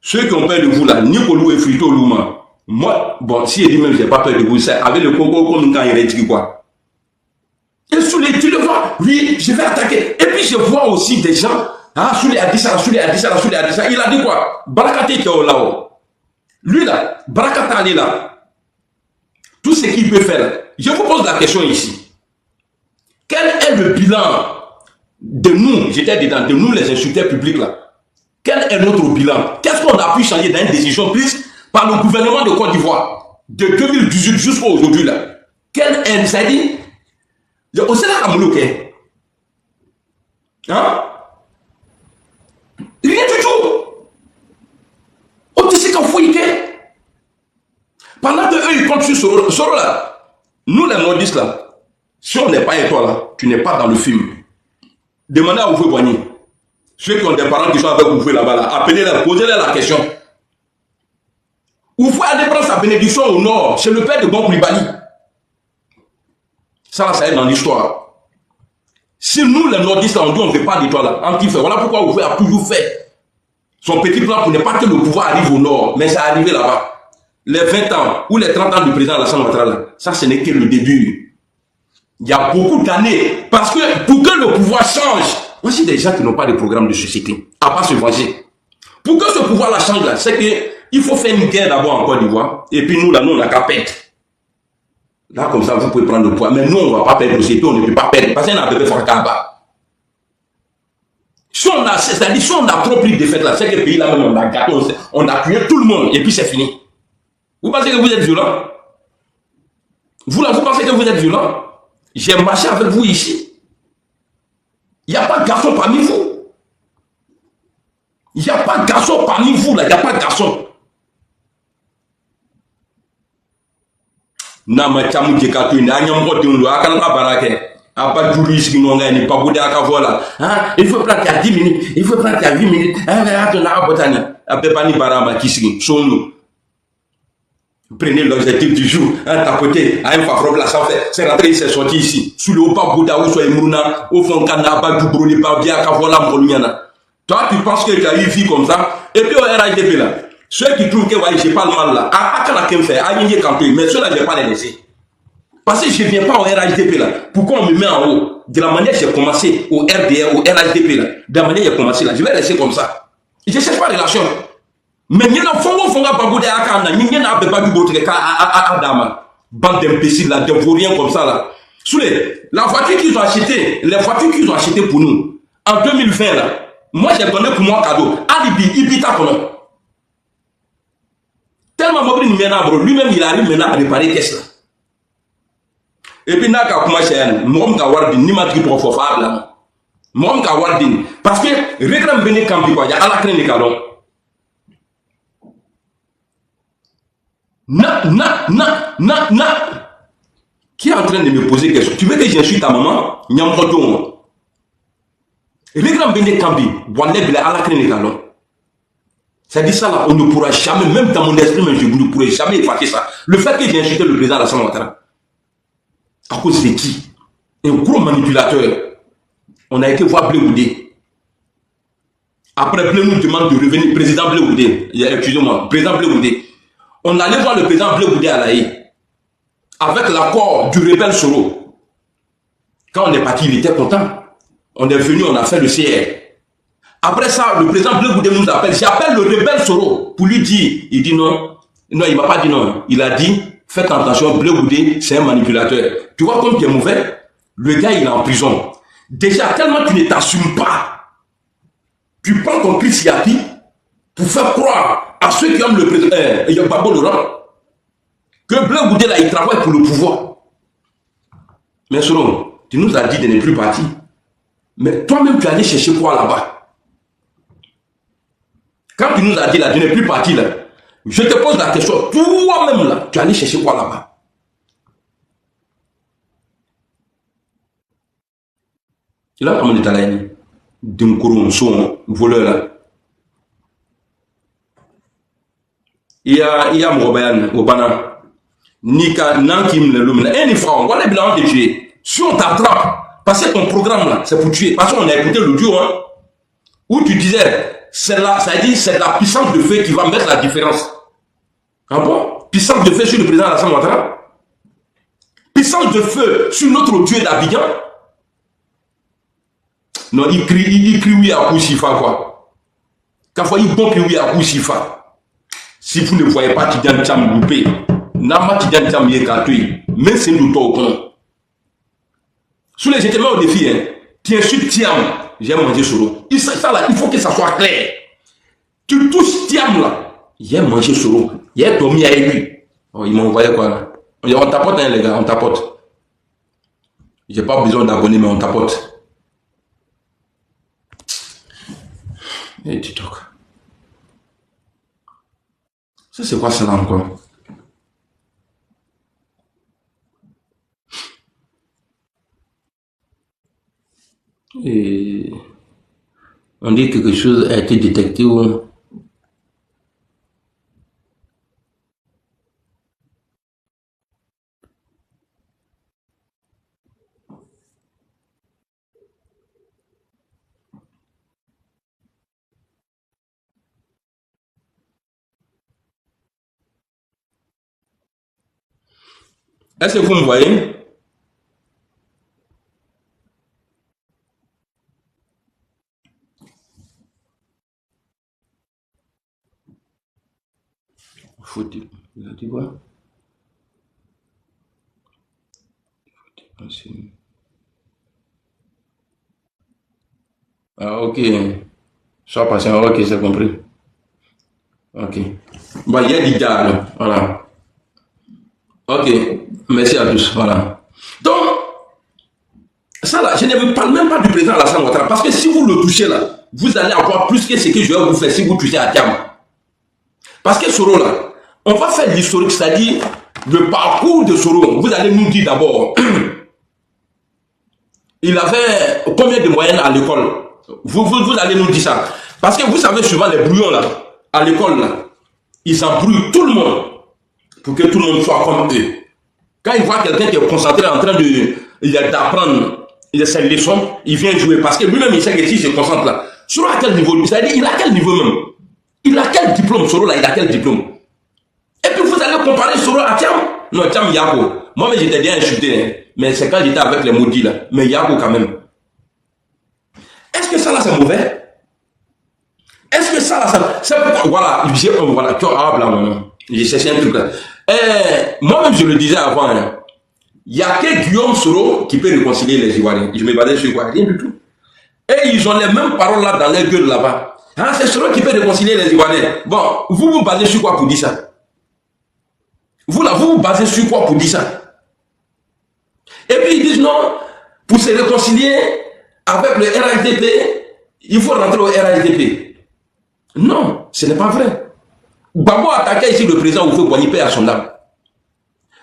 S1: Ceux qui ont peur de vous là, Nicolou et Frito Louma. Moi, bon, si il dit même, j'ai pas peur de vous, c'est avec le Congo comme quand il a dit quoi. Et sous les tu le vois, oui, je vais attaquer. Et puis je vois aussi des gens, ah, Soulé a dit ça, Soulé a dit ça, Soulé a dit ça. Il a dit quoi? Barakate qui est là-haut. Lui là, Barakata est là. Tout ce qu'il peut faire. Je vous pose la question ici. Quel est le bilan de nous, j'étais dedans, de nous les instructeurs publics là? Quel est notre bilan? Qu'est-ce qu'on a pu changer dans une décision prise par le gouvernement de Côte d'Ivoire de 2018 jusqu'à aujourd'hui là? Quel est, ça dit? On sait là comme bloqué. Hein? Rien du tout. On te sait qu'on fouille. Pendant qu'eux ils comptent sur Soro là, nous les nordistes là, si on n'est pas étoile là, tu n'es pas dans le film. Demandez à Oufoué Boigny. Ceux qui ont des parents qui sont avec Oufoué là-bas, là, appelez-les, posez-les la question. Oufoué a dépensé sa bénédiction au nord, c'est le père de Bon Koulibaly. Ça est dans l'histoire. Si nous, les nordistes, on dit on ne fait pas d'étoile là, anti-fait. Voilà pourquoi Oufoué a toujours fait son petit plan pour ne pas que le pouvoir arrive au nord, mais ça est arrivé là-bas. Les 20 ans ou les 30 ans du président Alassane Ouattara, ça ce n'est que le début. Il y a beaucoup d'années. Parce que pour que le pouvoir change, moi j'ai des gens qui n'ont pas de programme de société, à part se venger. Pour que ce pouvoir-là change là, c'est qu'il faut faire une guerre d'abord en Côte d'Ivoire, et puis nous là, nous on n'a qu'à perdre. Là, comme ça, vous pouvez prendre le poids. Mais nous, on ne va pas perdre aussi. On ne peut pas perdre. Parce qu'on a un bébé fort là-bas. Si on a, c'est-à-dire, si on a trop pris de défaite là, c'est que le pays là, même, on a gâté, on a tué tout le monde. Et puis, c'est fini. Vous pensez que vous êtes violent? Vous là, vous pensez que vous êtes violent? J'ai marché avec vous ici. Il n'y a pas de garçon parmi vous. Il n'y a pas de garçon parmi vous là. Il n'y a pas de garçon. Nama chamu jekatu ni anyambo tundu akana barake apa juris kinonga ni pabuda akavola ah il faut prendre à 10 minutes il faut prendre à 8 minutes ah na abotani apepani barama kisigi sonu prenez l'objectif du jour un tapoter à un favorable la sans faire c'est rentré c'est sorti ici sous le pas bouda ou soit imruna au fond kana ba dubroli pa bien akavola molumiana. Toi tu penses que tu as eu vie comme ça et puis au RHDP là. Ceux qui trouvent que ouais, j'ai pas le mal là, à quel fait, à y canter, mais ceux-là, je vais pas les laisser. Parce que je ne viens pas au RHDP là. Pourquoi on me met en haut? De la manière que j'ai commencé au RDR, au RHDP là, de la manière que j'ai commencé là, je vais rester comme ça. Je ne cherche pas de relation. Mais il y a un fonds babou de Akana, il y a un bébé du botre à Adama. Bande d'imbéciles là, de vauriens comme ça là. Soulé, la voiture qu'ils ont achetée, les voitures qu'ils ont achetées pour nous, en 2020 là, moi j'ai donné pour moi cadeau. Alibi, Ibita Kono. Tellement mobile lui-même il arrive maintenant à réparer qu'est-ce là. Et puis n'a qu'à commencer moi m'ka wardin ni ma qui trop fort là. Moi m'ka wardin parce que regram bene campi quoi, il y a à la crainte de calon. Na. Qui est en train de me poser question? Tu veux que j'insulte ta maman? Nyam kodon. Regram bene campi, bonne bile à la crainte de calon. Ça dit ça là, on ne pourra jamais, même dans mon esprit, je ne pourrai jamais effacer ça. Le fait que j'ai insulté le président Alassane Ouattara, à cause de qui? Un gros manipulateur. On a été voir Blé Goudé. Après, Blé nous demande de revenir, président Blé Goudé, excusez-moi, président Blé Goudé. On allait voir le président Blé Goudé à La Haye, avec l'accord du rebelle Soro. Quand on est parti, il était content. On est venu, on a fait le CR. Après ça, le président Blé Goudé nous appelle. J'appelle le rebelle Soro pour lui dire. Il dit non. Non, il ne m'a pas dit non. Il a dit, faites attention, Blé Goudé, c'est un manipulateur. Tu vois comme tu es mauvais. Le gars, il est en prison. Déjà, tellement tu ne t'assumes pas, tu prends ton Chris Yapi pour faire croire à ceux qui aiment le président, Babo Laurent, que Blaise Goudé, là, il travaille pour le pouvoir. Mais Soro, tu nous as dit de ne plus partir. Mais toi-même, tu es allé chercher quoi là-bas? Quand tu nous as dit là, de ne plus partir là, je te pose la question, toi-même là, tu es allé chercher quoi là-bas? Il a comment dit d'un coron, voleur là. Il y a Mobayan, Obana, Nika, Nankim, le Lumina, et les francs, on est blanc de tuer. Si on t'attrape, parce que ton programme là, c'est pour tuer. Parce qu'on a écouté l'audio, hein, où tu disais, c'est là, ça dit, c'est la puissance de feu qui va mettre la différence. Ah bon? Puissance de feu sur le président Alassane Ouattara? Puissance de feu sur notre dieu d'Abidjan? Non, il crie oui à Koussifa, quoi. Quand il bon crie oui à Koussifa. Si vous ne voyez pas Tidjane Thiam loupé, Nama Tidjane Thiam Yekatui, mais c'est nous au sous les éléments au défi, hein, tu insultes Thiam, j'ai mangé Soro. Il faut que ça soit clair. Tu touches Thiam là, j'ai mangé Soro. Il y a Tommy à lui. Oh, ils m'ont envoyé quoi là? On tapote, hein, les gars, on tapote. J'ai pas besoin d'abonner, mais on tapote. Et TikTok. Ça, c'est quoi ça là encore? Et on dit que quelque chose a été détecté ou... Est-ce que vous me voyez? Faut-il... Il a dit quoi? Ah, ok. Sois patient, ok, c'est compris. Ok. Bah, il y a des gars, là. Voilà. Ok. Merci à tous. Voilà. Donc, ça là, je ne parle même pas du président Alassane Ouattara, parce que si vous le touchez là, vous allez avoir plus que ce que je vais vous faire si vous touchez à Thiam. Parce que Soro là, on va faire l'historique, c'est-à-dire le parcours de Soro. Vous allez nous dire d'abord, il avait combien de moyenne à l'école? Vous allez nous dire ça. Parce que vous savez souvent les brouillons là, à l'école là, ils embrouillent tout le monde pour que tout le monde soit comme eux. Quand ils voient quelqu'un qui est concentré en train d'apprendre ses leçons, il vient jouer. Parce que lui-même, il sait que s'il se concentre là, Soro à quel niveau? C'est-à-dire, il a quel niveau même? Il a quel diplôme, Soro là? Il a quel diplôme? Et puis vous allez comparer Soro à Thiam? Non, Thiam Yako. Moi, j'étais bien insulté, hein. Mais c'est quand j'étais avec les maudits là. Mais Yako quand même. Est-ce que ça là c'est mauvais? Est-ce que ça là c'est voilà, voilà, tu vois, non. J'ai cherché un truc là. Moi-même je le disais avant, hein. Il n'y a que Guillaume Soro qui peut réconcilier les Ivoiriens. Je me basais sur quoi? Rien du tout. Et ils ont les mêmes paroles là dans leur gueule là-bas. Ah, c'est Soro qui peut réconcilier les Ivoiriens. Bon, vous vous basez sur quoi pour dire ça? Vous là, vous vous basez sur quoi pour dire ça? Et puis ils disent non, pour se réconcilier avec le RHDP, il faut rentrer au RHDP. Non, ce n'est pas vrai. Gbagbo attaquait ici le président Houphouët-Boigny, paix à son âme.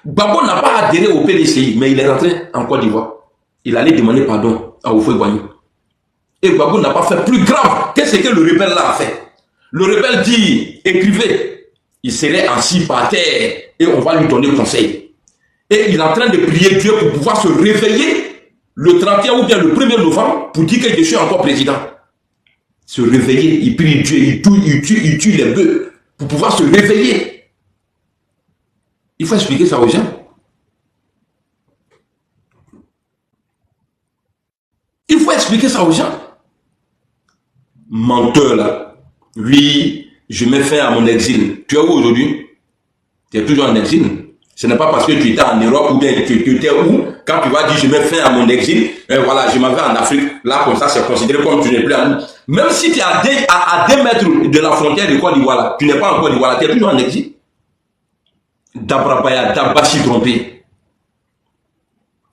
S1: Gbagbo n'a pas adhéré au PDCI, mais il est rentré en Côte d'Ivoire. Il allait demander pardon à Houphouët-Boigny. Et Gbagbo n'a pas fait plus grave que ce que le rebelle là a fait. Le rebelle dit, écrivez, il serait assis par terre et on va lui donner conseil. Et il est en train de prier Dieu pour pouvoir se réveiller le 31 ou bien le 1er novembre pour dire que je suis encore président. Se réveiller, il prie Dieu, il tue les bœufs pour pouvoir se réveiller. Il faut expliquer ça aux gens. Il faut expliquer ça aux gens. Menteur là. Lui, je mets fin à mon exil. Tu es où aujourd'hui? Tu es toujours en exil. Ce n'est pas parce que tu étais en Europe ou bien tu étais où quand tu vas dire je mets fin à mon exil, voilà, je m'en vais en Afrique, là comme ça c'est considéré comme tu n'es plus à nous. Même si tu es à 2 mètres de la frontière de Côte d'Ivoire, tu n'es pas en Côte d'Ivoire, tu es toujours en exil. Dabrabaya, Dabassi trompé.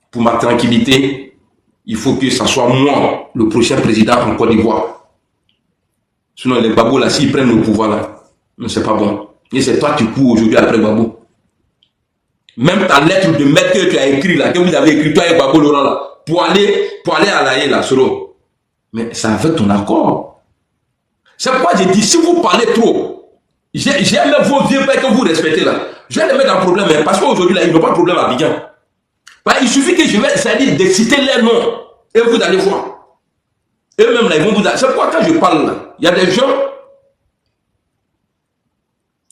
S1: Pour ma tranquillité, il faut que ça soit moi, le prochain président en Côte d'Ivoire. Sinon les babos là, s'ils prennent le pouvoir là, c'est pas bon. Et c'est toi qui cours aujourd'hui après Babo. Même ta lettre de maître que tu as écrit là, que vous avez écrit toi et Babo Laurent là, pour aller à la haie là, Soro. Mais c'est avec ton accord. C'est pourquoi j'ai dit, si vous parlez trop, j'ai même vos vieux pères que vous respectez là. Je vais les mettre en problème, hein, parce qu'aujourd'hui là, ils n'ont pas de problème à Abidjan. Bah, il suffit que je vais essayer de citer les noms et vous allez voir. Eux-mêmes là, ils vont vous dire. C'est pourquoi quand je parle là, il y a des gens.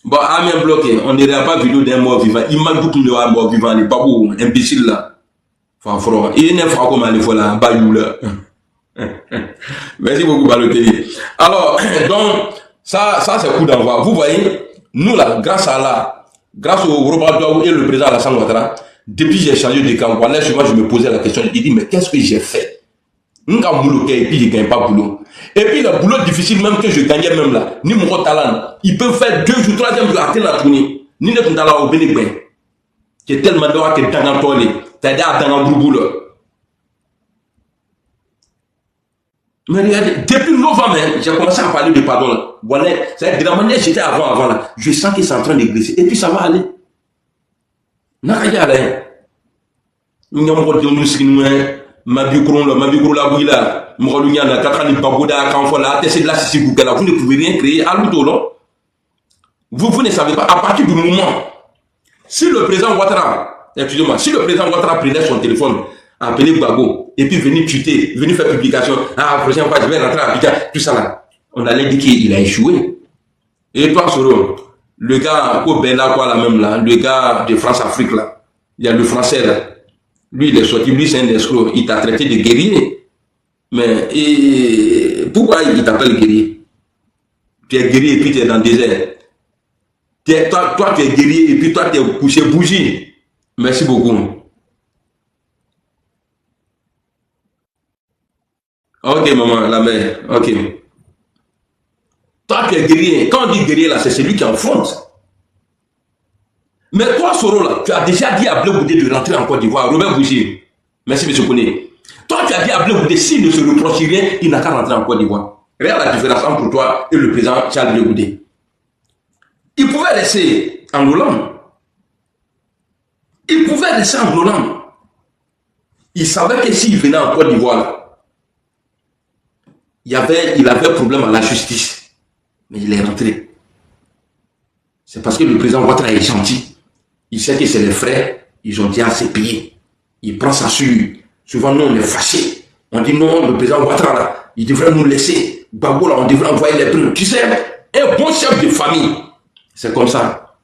S1: Bon, à même bloqué, on n'ira pas vidéo d'un mort vivant. Il m'a dit qu'il y a un mort vivant, les babous, imbéciles là. Enfin, il n'est pas comme aller voir là, bayou là. Merci beaucoup, Balotelli. Alors, donc, ça c'est coup d'envoi. Vous voyez, nous là, grâce au Robert Douabou et le président Alassane Ouattara, depuis j'ai changé de camp, là, souvent je me posais la question, il dit, mais qu'est-ce que j'ai fait? Et puis je ne gagne pas boulot. Et puis le boulot difficile même que je gagnais même là, ni mon talent, il peut faire 2 jours, 3e jour à la tournée, ni notre talent au Bénéguin. Qui est tellement d'or que dans toile, c'est-à-dire dans un boulot. Mais regardez, depuis novembre, j'ai commencé à parler de pardon là. Voilà, c'est de la manière j'étais avant là, je sens que c'est en train de glisser. Et puis ça va aller. N'a rien rien. Nous avons dit ma bicron la bouilla, Morolunia, la Katrani Bagoda, Kanfola, c'est de la Sissigouka, vous ne pouvez rien créer à l'auto, vous ne savez pas, à partir du moment, si le président Ouattara, excusez-moi, si le président Ouattara prenait son téléphone, appelé Gbagbo, et puis venir tuer, venir faire publication, la prochaine fois je vais rentrer à Abidjan, tout ça là, on allait dire qu'il a échoué. Et toi, Soro, le gars, au Bella, quoi, là même là, le gars de France-Afrique là, il y a le français là. Lui, il est sorti, lui, c'est un escroc. Il t'a traité de guerrier. Mais pourquoi il t'appelle guerrier? Tu es guerrier et puis tu es dans le désert. Toi, tu es guerrier et puis toi, tu es couché bougie. Merci beaucoup. Ok, maman, la mère. Ok. Toi, tu es guerrier. Quand on dit guerrier, là, c'est celui qui enfonce. Mais toi, Soro, là, tu as déjà dit à Blé Goudé de rentrer en Côte d'Ivoire. Robert Boucher. Merci, M. Kouné. Toi, tu as dit à Blé Goudé, s'il ne se reproche rien, il n'a qu'à rentrer en Côte d'Ivoire. Regarde la différence entre toi et le président Charles Blé Goudé. Il pouvait rester en Hollande. Il pouvait rester en Hollande. Il savait que s'il venait en Côte d'Ivoire, il avait problème à la justice. Mais il est rentré. C'est parce que le président Ouattara est gentil. Il sait que c'est les frères, ils ont dit à ses pays. Il prend ça sur lui. Souvent, nous, on est fâchés. On dit non, le président Ouattara, là, il devrait nous laisser. Gbagbo, là, on devrait envoyer les trucs. Tu sais, un bon chef de famille, c'est comme ça.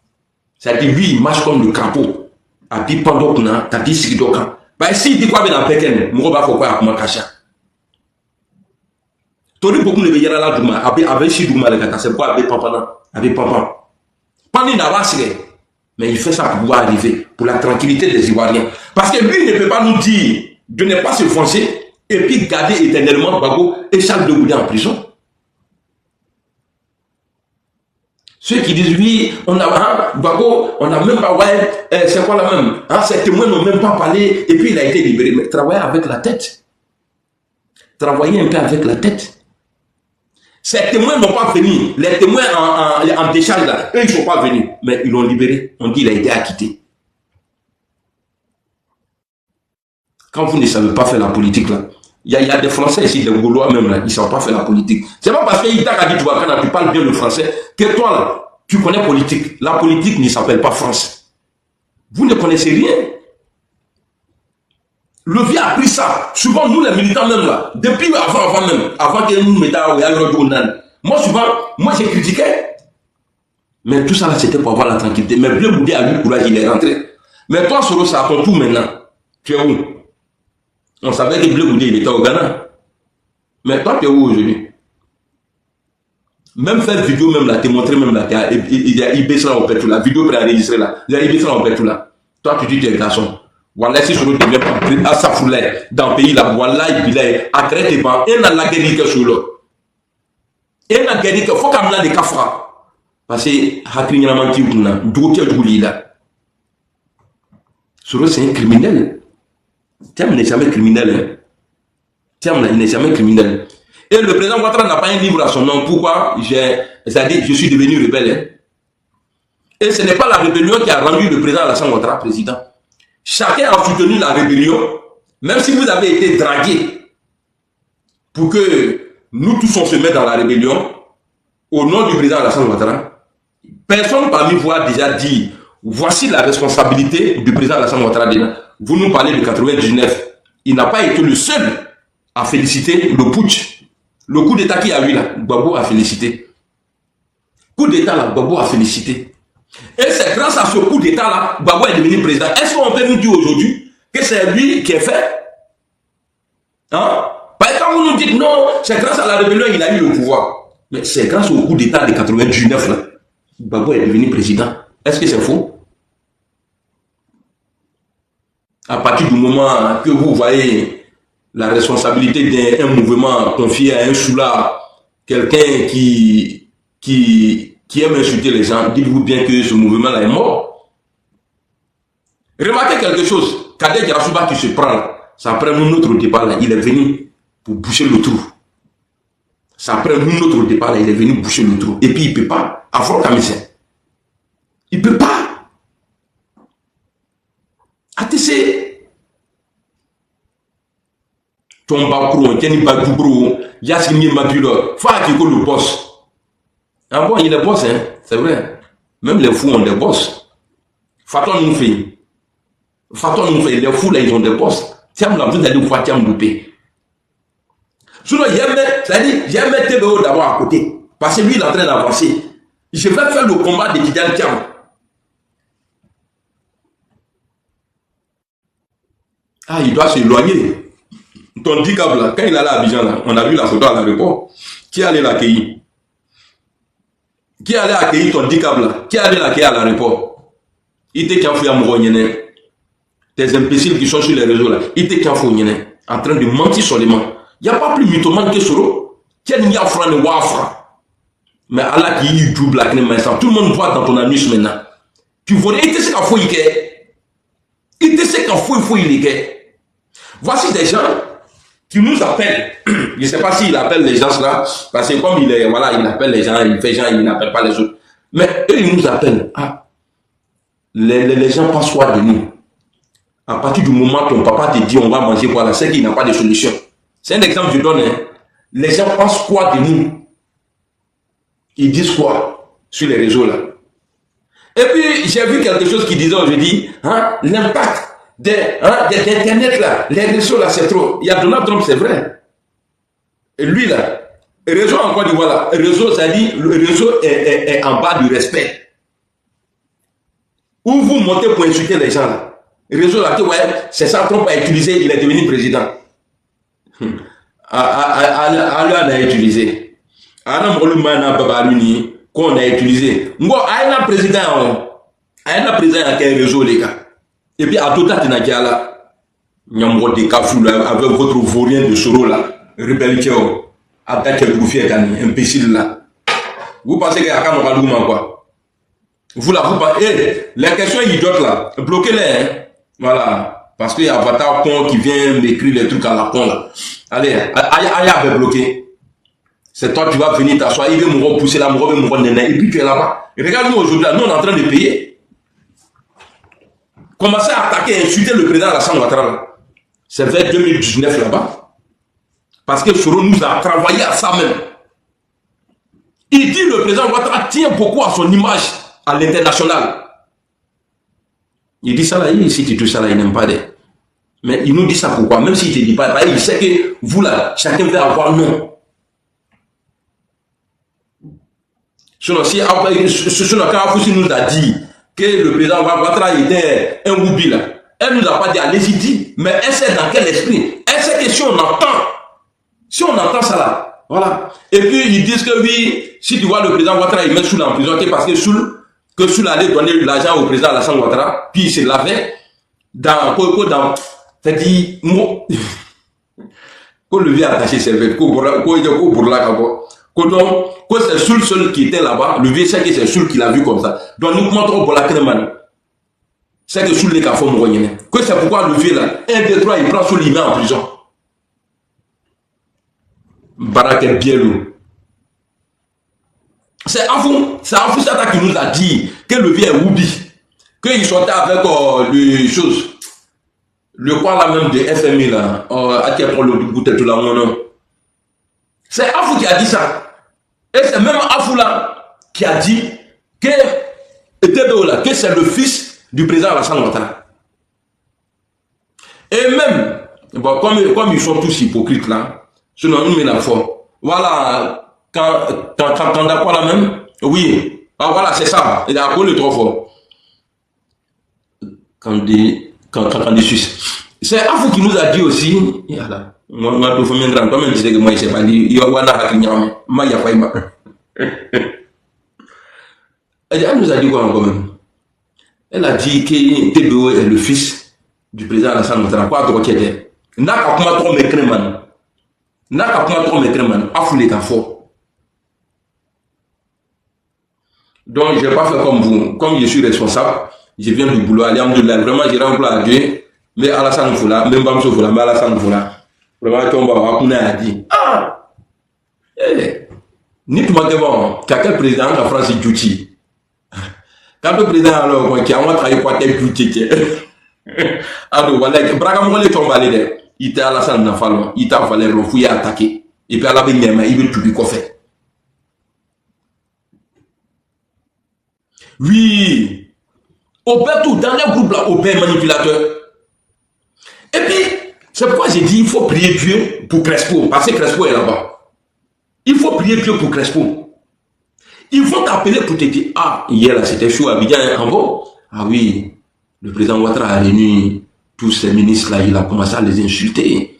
S1: C'est-à-dire, lui, il marche comme le crapaud. A dit Pandokuna, t'as dit Sidokan. Bah, s'il dit quoi, ben, en Pékin, Mouroba, faut quoi, à Kumakacha. Tori, beaucoup de veillera là, Douma, avec Chidouma, les gars, c'est quoi, avec Pampan, avec Pampan. Pani n'a pas mais il fait ça pour pouvoir arriver, pour la tranquillité des Ivoiriens. Parce que lui ne peut pas nous dire de ne pas se foncer et puis garder éternellement Gbagbo et Charles de Goulet en prison. Ceux qui disent oui, on a Gbagbo, on n'a même pas, ouais, c'est quoi la même, ces témoins n'ont même pas parlé et puis il a été libéré. Mais travaillez avec la tête. Travaillez un peu avec la tête. Ces témoins n'ont pas venu. Les témoins en décharge là, eux ils ne sont pas venus. Mais ils l'ont libéré. On dit qu'il a été acquitté. Quand vous ne savez pas faire la politique là, il y a des Français ici, des Gaulois même là, ils ne savent pas faire la politique. C'est pas parce qu'il t'a dit tu parles bien le français que toi là, tu connais politique. La politique ne s'appelle pas France. Vous ne connaissez rien. Le vieux a pris ça. Souvent, nous, les militants même là, depuis avant même, avant que nous mettions au Yagro, moi, j'ai critiqué. Mais tout ça là, c'était pour avoir la tranquillité. Mais Blé Goudé a eu le courage, il est rentré. Mais toi, Soro, ça a ton tour maintenant. Tu es où? On savait que Blé Goudé, il était au Ghana. Mais toi, tu es où aujourd'hui? Même faire vidéo même là, te montrer même là, il baisse là au pétrole, la vidéo préenregistrée là, il baisse là au pétrole là. Toi, tu dis tu es garçon. Voilà, si Soro devient à sa foulée dans le pays, là, voilà, il est à créer des bancs. Et dans la guerre, il est et dans la guerre, il faut qu'on ait des cafras. Parce que, Hakri Nyamanti, Soro, c'est un criminel. Thiam n'est jamais criminel. Thiam, il n'est jamais criminel. Et le président Ouattara n'a pas un livre à son nom. Pourquoi? C'est-à-dire, je suis devenu rebelle. Et ce n'est pas la rébellion qui a rendu le président Alassane Ouattara président. Chacun a soutenu la rébellion, même si vous avez été dragué pour que nous tous on se mette dans la rébellion au nom du président Alassane Ouattara. Personne parmi vous a déjà dit voici la responsabilité du président Alassane Ouattara. Vous nous parlez de 99. Il n'a pas été le seul à féliciter le putsch. Le coup d'état qu'il y a eu là, Gbagbo a félicité. Coup d'état là, Gbagbo a félicité. Et c'est grâce à ce coup d'état là, Gbagbo est devenu président. Est-ce qu'on peut nous dire aujourd'hui que c'est lui qui est fait? Hein? Parce que quand vous nous dites non, c'est grâce à la rébellion qu'il a eu le pouvoir. Mais c'est grâce au coup d'état de 99 là, Gbagbo est devenu président. Est-ce que c'est faux? À partir du moment que vous voyez la responsabilité d'un mouvement confié à un soulard, quelqu'un qui aime insulter les gens, dites-vous bien que ce mouvement-là est mort. Remarquez quelque chose, Kadej Yassouba qui se prend là, ça après notre départ là, il est venu pour boucher le trou. Ça après notre départ là, il est venu boucher le trou. Et puis il ne peut pas, Afro Kamissin. Il ne peut pas. ATC. Tomba Pro, Kenny Badjoubro, Yassini Mabulo, Fakiko le boss. Ah bon, il est boss, hein, c'est vrai. Même les fous ont des boss. Faton nous fait. Les fous là, ils ont des boss. Tiens, là, vous allez voir Tiam Doupé. Sinon, c'est-à-dire, j'ai mis TBO d'abord à côté. Parce que lui, il est en train d'avancer. Je vais faire le combat de Tidiane Tiam. Ah, il doit s'éloigner. Ton dicap là, quand il allait à Abidjan là, on a vu la photo à l'aéroport. Qui allait l'accueillir? Qui allait accueillir ton dicap là? Qui allait l'accueillir à l'aéroport? Il était qu'un fou à Mourognene. Des imbéciles qui sont sur les réseaux là. Il était qu'un fou en train de mentir seulement. Il n'y a pas plus mythomane que Soro. Tiens, il y a Fran et Wafra. Mais Allah qui y double la tout le monde voit dans ton anus maintenant. Tu vois, il était ce qu'un fou il est. Il était ce qu'un fou il est. Voici des gens qui nous appelle. Je ne sais pas s'il appelle les gens là, parce que comme il est, voilà, il appelle les gens, il fait gens, il n'appelle pas les autres. Mais eux, ils nous appellent. Ah, les gens pensent quoi de nous? À partir du moment où ton papa te dit on va manger quoi là, c'est qu'il n'a pas de solution. C'est un exemple que je donne. Hein. Les gens pensent quoi de nous? Ils disent quoi sur les réseaux là? Et puis, j'ai vu quelque chose qui disait aujourd'hui, hein, l'impact d'Internet là, les réseaux là, c'est trop. Il y a Donald Trump, c'est vrai. Et lui là, le réseau en Côte d'Ivoire là, le réseau, ça dit, le réseau est en bas du respect. Où vous montez pour insulter les gens là. Le réseau là, ouais, c'est ça Trump a utilisé, il est devenu président. A utilisé. Qu'on a utilisé. Moi, un président qui a un réseau les gars. Et puis à tout à l'heure, Nyambo de Kafou avec votre vaurien de Soro là, rebelle attaque le gouffre imbécile là. Vous pensez qu'il y a qu'un Moralouma quoi? Vous pensez, les questions idiotes là, bloquez-les, hein. Voilà. Parce qu'il y a Avatar con qui vient m'écrire les trucs à la con là. Allez, Aya avait bloqué. C'est toi, tu vas venir t'asseoir, il veut me repousser là, me néné, et puis tu es là-bas. Regarde-nous aujourd'hui, nous on est en train de payer. Commencer à attaquer et insulter le président Alassane Ouattara. C'est vers 2019 là-bas. Parce que Soro nous a travaillé à ça même. Il dit le président Ouattara tient beaucoup à son image à l'international. Il dit ça là, si tu touches ça là, il n'aime pas des. Mais il nous dit ça pourquoi? Même s'il ne te dit pas, il sait que vous là, chacun veut avoir non. Sinon, quand Afoussi nous a dit que le président Ouattara était un Woubi là, elle nous a pas dit allez-y dit, mais elle sait dans quel esprit. Elle sait que si on entend ça là, voilà. Et puis ils disent que oui, si tu vois le président Ouattara, il met Soul en prison, parce que Soul allait donner l'argent au président Alassane Ouattara, puis il se lavait. c'est-à-dire, quand le vieux attaché ses vêtements, quand c'est seul qui était là-bas, le vieux sait que c'est seul qui l'a vu comme ça. Donc nous montrons pour la crème. C'est que sous les cafés moyens. Que c'est pourquoi le vieux là, 1, 2, 3, il prend sous l'imam en prison. Barak El Bielou. C'est Afou Sata qui nous a dit que le vieux est Woubi. Qu'il sortait avec les choses. Le quoi là même de FMI là, à quel point le goût tout là, non. C'est Afou qui a dit ça. Et c'est même Afou là qui a dit que c'est le fils du président Alassane Ouattara. Et même, bon, comme ils sont tous hypocrites là, sinon nous met la foi. Voilà, quand d'accord là même, oui, ah voilà, c'est ça, il a collé trop fort. Quand des Suisses. C'est Afou qui nous a dit aussi, moi, je suis un grand, toi-même, tu sais que moi, je ne sais pas dire, il y a un grand, moi, il y a pas une. Elle nous a dit quoi quand même? Elle a dit que TBO est le fils du président Alassane Ouattara. Quoi, toi, qui était? N'a qu'à comment trop m'écrire, man. N'a qu'à comment trop m'écrire, man. Afou les fort. Donc, je ne vais pas faire comme vous. Comme je suis responsable, je viens du boulot, alhamdoulilah. Vraiment, je rends gloire à Dieu. Mais Alassane Foula, même pas M. Foula, mais Alassane Foula. Vraiment, on a dit. Ah! Ni tout le monde est bon. Quel président de la France est Djouti? Quand le président alors, qui a travaillé pour tel Djouti. Alors, voilà, Bragamon est tombé. Il était Alassane Nafalon, il t'a fallu le fouiller attaquer. Et puis à la Benyama, il veut tout lui faire. Oui. Au père tout, dans le groupe là, au père manipulateur. Et puis, c'est pourquoi j'ai dit il faut prier Dieu pour Crespo, parce que Crespo est là-bas. Il faut prier Dieu pour Crespo. Ils vont t'appeler pour te dire, ah, hier là c'était chaud à Abidjan, en bon. Ah oui, le président Ouattara a réuni tous ces ministres là, il a commencé à les insulter.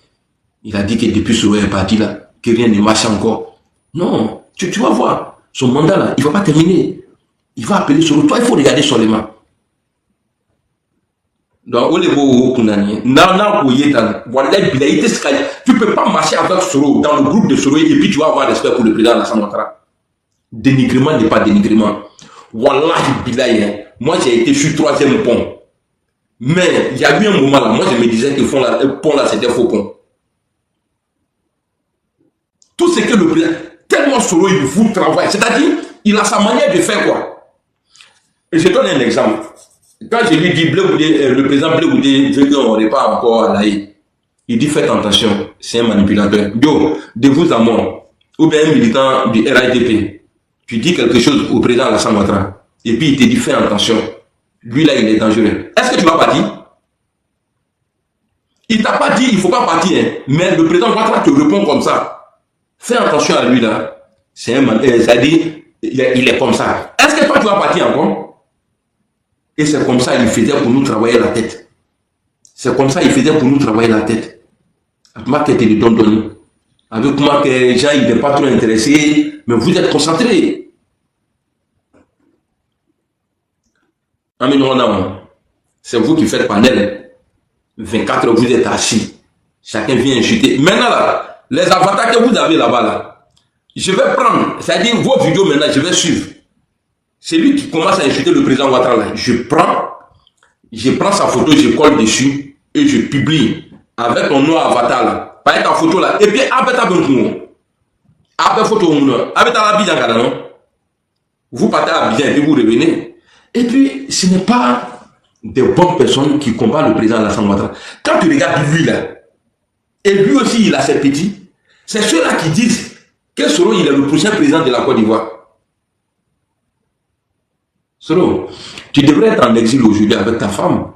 S1: Il a dit que depuis ce est parti là, que rien ne marche encore. Non, tu vas voir, son mandat là, il ne va pas terminer. Il va appeler sur toi, il faut regarder sur les mains. Donc, tu ne peux pas marcher avec Soro dans le groupe de Soro et puis tu vas avoir respect pour le président Alassane Ouattara. Dénigrement n'est pas dénigrement. Wallahi bilaye, moi j'ai été sur 3e pont. Mais il y a eu un moment là, moi je me disais que le pont là c'était faux pont. Tout ce que le président, tellement Soro il vous travaille, c'est-à-dire il a sa manière de faire quoi. Et je donne un exemple. Quand je lui dis le président Blé veut qu'on n'est pas encore à l'AI, il dit faites attention, c'est un manipulateur. Yo, de vous à moi, ou bien un militant du RIDP, tu dis quelque chose au président Alassane Ouattara, et puis il te dit fais attention. Lui là, il est dangereux. Est-ce que tu vas partir? Il t'a pas dit il faut pas partir, hein, mais le président Ouattara te répond comme ça. Fais attention à lui là. C'est un manipulateur, c'est-à-dire il est comme ça. Est-ce que toi tu vas partir encore? Et c'est comme ça qu'il faisait pour nous travailler la tête. C'est comme ça qu'il faisait pour nous travailler la tête. Avec ma tête, il donne. Avec moi, que les gens, ils ne sont pas trop intéressés, mais vous êtes concentrés. C'est vous qui faites panel. 24 heures, vous êtes assis. Chacun vient insulter. Maintenant, là, les avatars que vous avez là-bas, là, je vais prendre, c'est-à-dire vos vidéos maintenant, je vais suivre. C'est lui qui commence à insulter le président Ouattara. Je prends sa photo, je colle dessus et je publie avec ton nom avatar là. Pas ta photo là. Et puis, après photo, vous partez à Abidjan et puis vous revenez. Et puis, ce n'est pas des bonnes personnes qui combattent le président Alassane Ouattara. Quand tu regardes lui là, et lui aussi il a ses petits, c'est ceux-là qui disent que Soro il est le prochain président de la Côte d'Ivoire. Soro, tu devrais être en exil aujourd'hui avec ta femme.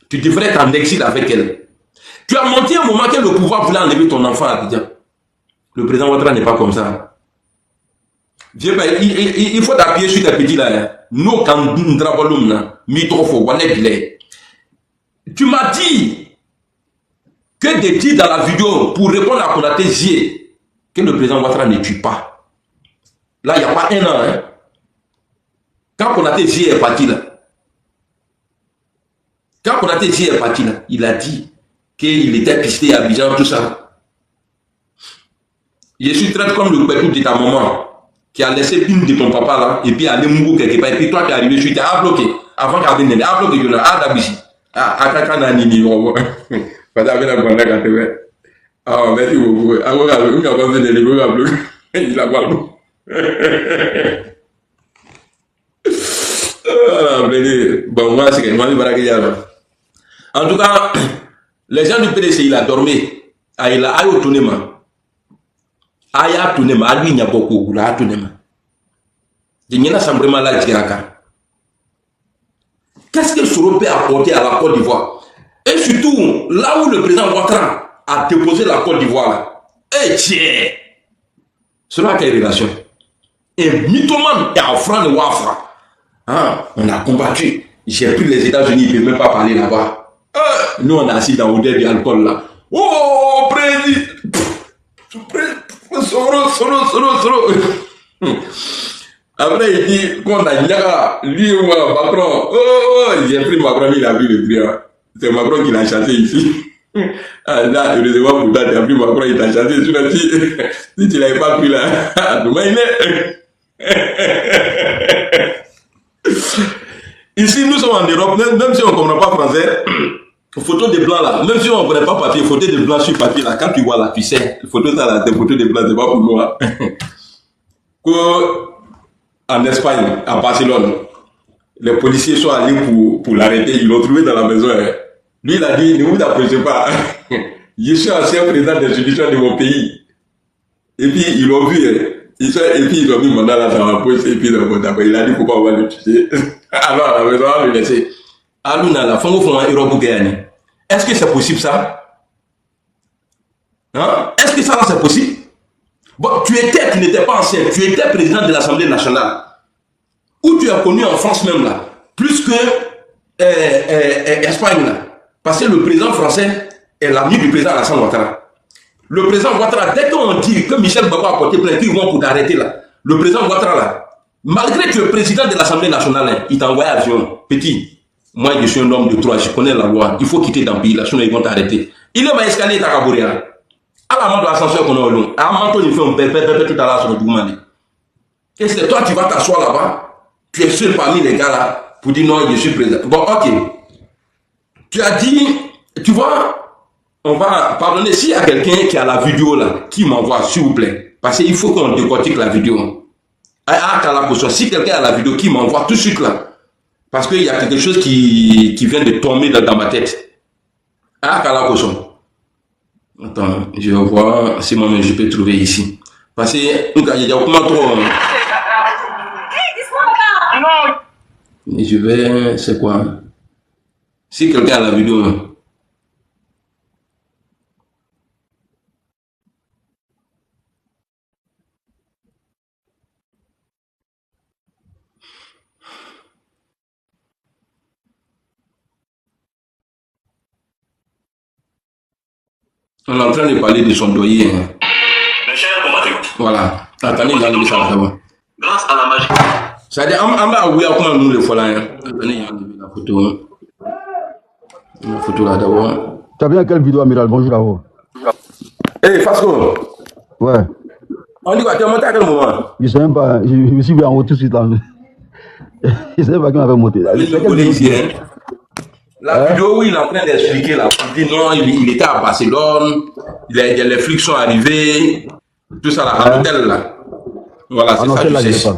S1: Tu devrais être en exil avec elle. Tu as menti un moment que le pouvoir voulait enlever ton enfant à Abidjan. Le président Ouattara n'est pas comme ça. Il faut t'appuyer sur tes petits là. Nous, quand nous travaillons, tu m'as dit que de dire dans la vidéo pour répondre à Konaté Zié que le président Ouattara ne tue pas. Là, il n'y a pas un an. Hein. Quand Konaté Zié est parti là, Quand Konaté est parti là, il a dit qu'il était pisté à Abidjan, tout ça. Je suis traité comme le pétou de ta maman qui a laissé une de ton papa là, et puis aller mourir quelque part, et puis toi tu es arrivé, tu t'es bloqué. Avant qu'il vienne, bloqué, je l'ai d'Abici. Akaka Nini, pas d'avoir la bonne quand tu es. Ah, merci beaucoup. Ah, on a pas fait de l'égo, il a pas bon, moi, c'est que moi, en tout cas, les gens du PDC, il a dormi. Ah, il a eu tourné. Aya tourné, à lui, il y a beaucoup. Il a tourné. Il y a vraiment là, qu'est-ce que Soro peut apporter à la Côte d'Ivoire? Et surtout, là où le président Ouattara a déposé la Côte d'Ivoire, là. Eh, tiens! Cela a quelle relation? Et mythomane et affront de Wafra. Ah, on a combattu. J'ai pris les États-Unis, il ne peut même pas parler là-bas. Nous, on a assis dans l'odeur de l'alcool là. Oh, président! Soro. Après, il dit qu'on a Niaga, lui ou Macron. Oh, j'ai pris Macron, il a vu le prix. C'est Macron qui l'a chassé ici. Là, heureusement pour toi, tu as pris Macron, il t'a chassé. Si tu ne l'avais pas pris là, demain il est. Ici, nous sommes en Europe, même si on ne comprend pas français, photo de blanc là, même si on ne connaît pas papier, photo de blanc sur papier là, quand tu vois là, tu sais, photo ça là, c'est photo de blanc, c'est pas pour moi. En Espagne, à Barcelone, les policiers sont allés pour l'arrêter, ils l'ont trouvé dans la maison. Lui, il a dit, ne vous approchez pas. Je suis ancien président d'institution de mon pays. Et puis, ils l'ont vu. Et puis, ils ont mis mandat là dans la poche. Et puis, il a dit, pourquoi on va le tuer. Alors, à la maison, on va le laisser. Aluna, est-ce que c'est possible ça? Hein? Est-ce que ça c'est possible? Bon, tu n'étais pas ancien, tu étais président de l'Assemblée nationale. Où tu as connu en France même là, plus que Espagne là. Parce que le président français est l'ami du président Alassane Ouattara. Le président Ouattara, dès qu'on dit que Michel Baba a porté plainte, ils vont pour t'arrêter là. Le président Ouattara là, malgré que le président de l'Assemblée nationale, il t'a envoyé avion. Petit, moi je suis un homme de droit, je connais la loi, il faut quitter dans le pays là, sinon ils vont t'arrêter. Il est ma escalier Takabouria. À la main de l'ascenseur qu'on a au long. À la main, il fait un pépé tout à l'heure sur le Doumani. Et c'est toi, tu vas t'asseoir là-bas. Tu es seul parmi les gars là pour dire non, je suis président. Bon, ok. Tu as dit, tu vois, on va pardonner. S'il y a quelqu'un qui a la vidéo là, qui m'envoie, s'il vous plaît. Parce qu'il faut qu'on décortique la vidéo. Si quelqu'un a la vidéo, qui m'envoie tout de suite là. Parce qu'il y a quelque chose qui vient de tomber dans ma tête. Attends, je vais voir si moi-même je peux trouver ici. Parce que il y a comment trop. Et je vais, c'est quoi? Si quelqu'un a la vidéo. On est en train de parler de son doyen.
S2: Mes chers compatriotes.
S1: Voilà. Attendez, j'ai enlevé ça là-bas.
S2: Grâce à la magie.
S1: C'est-à-dire, on va oublier comment nous le faut là. Attendez, j'ai enlevé la photo. La photo là d'abord.
S3: Tu as bien quelle vidéo, Amiral? Bonjour à vous.
S1: Hey, Fasco.
S3: Ouais.
S1: On dit quoi? Tu es monté à quel moment?
S3: Je ne sais même pas. Je me suis vu en haut tout de suite là. Je ne sais même pas qui m'avait monté.
S1: La vidéo où il est en train d'expliquer là, il dit non, il était à Barcelone, les flics sont arrivés, tout ça là, à l'hôtel là. Voilà, c'est ça, tu sais.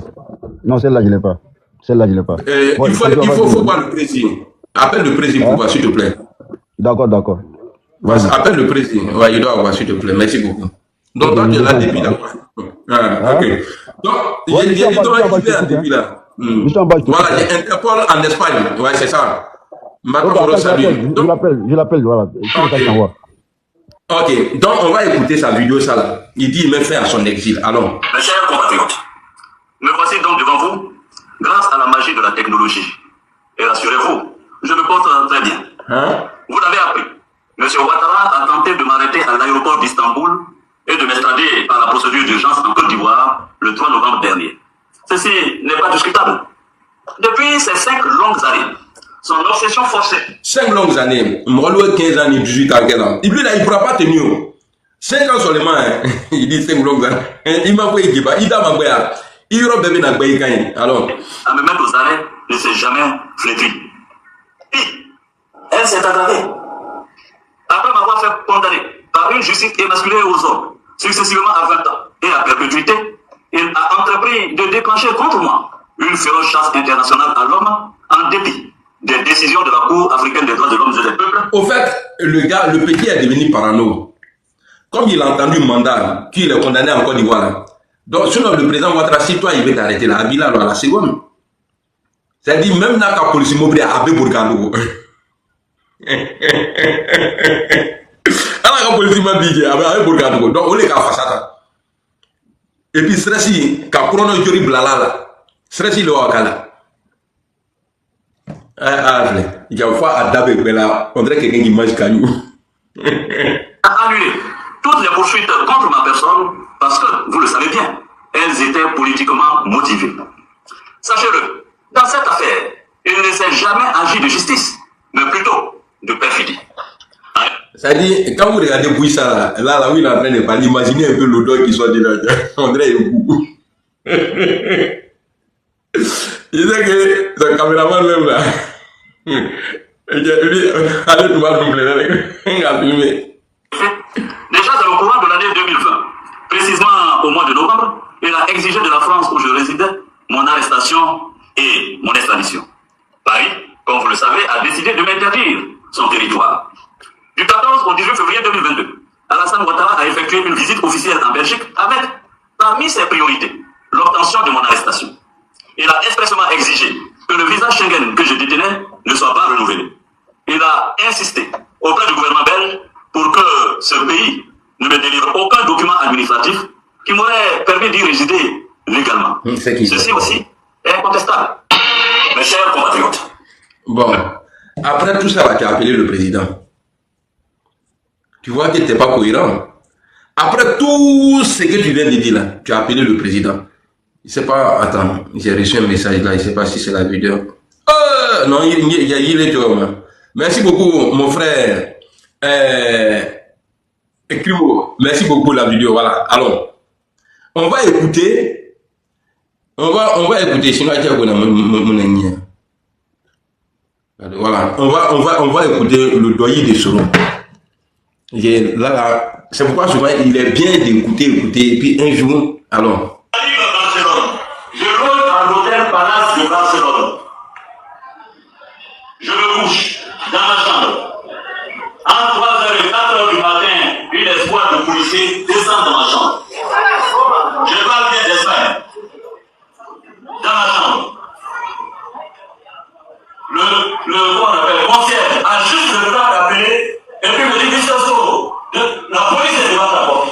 S3: Non, celle-là, je ne l'ai pas. Celle-là, je ne l'ai pas.
S1: Il faut voir le président. Appelle le président pour voir, s'il te plaît.
S3: D'accord.
S1: Appelle le président. Ouais, il doit avoir, s'il te plaît. Merci beaucoup. Donc, toi, tu es là depuis là. Ok. Donc, il est depuis là. Voilà, il y a Interpol en Espagne. Ouais, c'est ça.
S3: Je l'appelle, voilà.
S1: Ok, donc on va écouter sa vidéo, ça là. Il dit, il met fin à son exil. Alors.
S2: Mes chers compatriotes, me voici donc devant vous, grâce à la magie de la technologie. Et rassurez-vous, je me porte très bien.
S1: Hein?
S2: Vous l'avez appris. M. Ouattara a tenté de m'arrêter à l'aéroport d'Istanbul et de m'extrader par la procédure d'urgence en Côte d'Ivoire le 3 novembre dernier. Ceci n'est pas discutable. Depuis ces 5 longues années, son obsession forcée.
S1: 5 longues années, Molo 15 ans, 18 ans, 15 ans. Et lui là, il ne pourra pas tenir. 5 ans seulement, hein. Il dit 5 longues années. Il m'a fait qu'il va, il m'a fait. Il y aura bébé dans le pays. Alors.
S2: À me mettre aux arrêts ne s'est jamais flétrie. Puis, elle s'est aggravée. Après m'avoir fait condamner par une justice émasculée aux hommes, successivement à 20 ans et à perpétuité, il a entrepris de déclencher contre moi une féroce chasse internationale à l'homme en dépit des décisions de la Cour africaine des droits de l'homme et des peuples.
S1: Au fait, le petit est devenu parano. Comme il a entendu le mandat, qu'il est condamné en Côte d'Ivoire. Donc, sinon, le président Ouattara, si toi, il veut t'arrêter là, à Bila, à la seconde. C'est-à-dire, même dans la police mobile, à Bourgano. Alors, la police mobile, à Bourgano. Donc, on est qu'à faire. Et puis, c'est quand on a eu blala, c'est le Wakala. Il y a une fois à Dabé, on dirait quelqu'un qui mange caillou.
S2: A annulé toutes les poursuites contre ma personne parce que, vous le savez bien, elles étaient politiquement motivées. Sachez-le, dans cette affaire, il ne s'est jamais agi de justice, mais plutôt de perfidie.
S1: C'est-à-dire, quand vous regardez Bouissa, là où il est en train de parler, imaginez un peu l'odeur qui soit dedans. On dirait un goût. Il sait que le caméraman même là. Allez, tu vas nous plaire.
S2: Déjà dans le courant de l'année 2020, précisément au mois de novembre, il a exigé de la France où je résidais mon arrestation et mon extradition. Paris, comme vous le savez, a décidé de m'interdire son territoire. Du 14 au 18 février 2022, Alassane Ouattara a effectué une visite officielle en Belgique avec, parmi ses priorités, l'obtention de mon arrestation. Il a expressément exigé que le visa Schengen que je détenais ne soit pas renouvelé. Il a insisté auprès du gouvernement belge pour que ce pays ne me délivre aucun document administratif qui m'aurait permis d'y résider légalement. Ceci aussi est incontestable. Mes chers compatriotes.
S1: Bon, après tout ça, tu as appelé le président. Tu vois que tu n'es pas cohérent. Après tout ce que tu viens de dire là, tu as appelé le président. Je ne sais pas, attends, j'ai reçu un message là, je ne sais pas si c'est la vidéo. Non, il est tout. Merci beaucoup, mon frère. Écrivez-moi. Merci beaucoup pour la vidéo. Voilà. Alors, on va écouter. On va écouter. Sinon, voilà. On va écouter le doyen de Soro. Là, c'est pourquoi souvent il est bien d'écouter. Et puis un jour, alors.
S2: Je loge à l'hôtel Palace de Barcelone. Je me couche dans ma chambre. En 3h et 4h du matin, une escouade de policiers descend dans ma chambre. Je parle bien d'Espagne. Dans ma chambre. Le qu'on appelle concierge a juste le temps d'appeler et puis me dit Mr. Soro, la police est devant ta porte.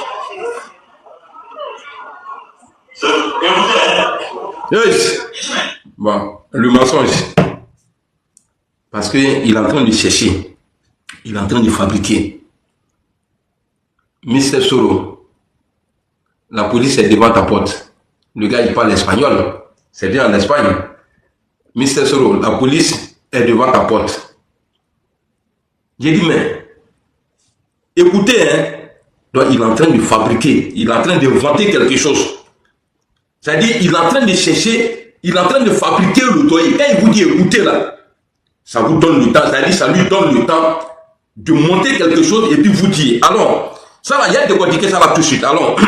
S2: Écoutez.
S1: Yes. Bon, le mensonge. Parce qu'il est en train de chercher. Il est en train de fabriquer. Mr. Soro, la police est devant ta porte. Le gars, il parle espagnol. C'est bien en Espagne. Mr. Soro, la police est devant ta porte. J'ai dit, mais, écoutez, hein. Donc, il est en train de fabriquer. Il est en train de vanter quelque chose. C'est-à-dire, il est en train de chercher, il est en train de fabriquer le doyen. Quand il vous dit écoutez là, ça vous donne le temps, c'est-à-dire, ça lui donne le temps de monter quelque chose et puis vous dire. Alors, ça va, il y a de quoi dire ça va tout de suite. Alors,
S2: je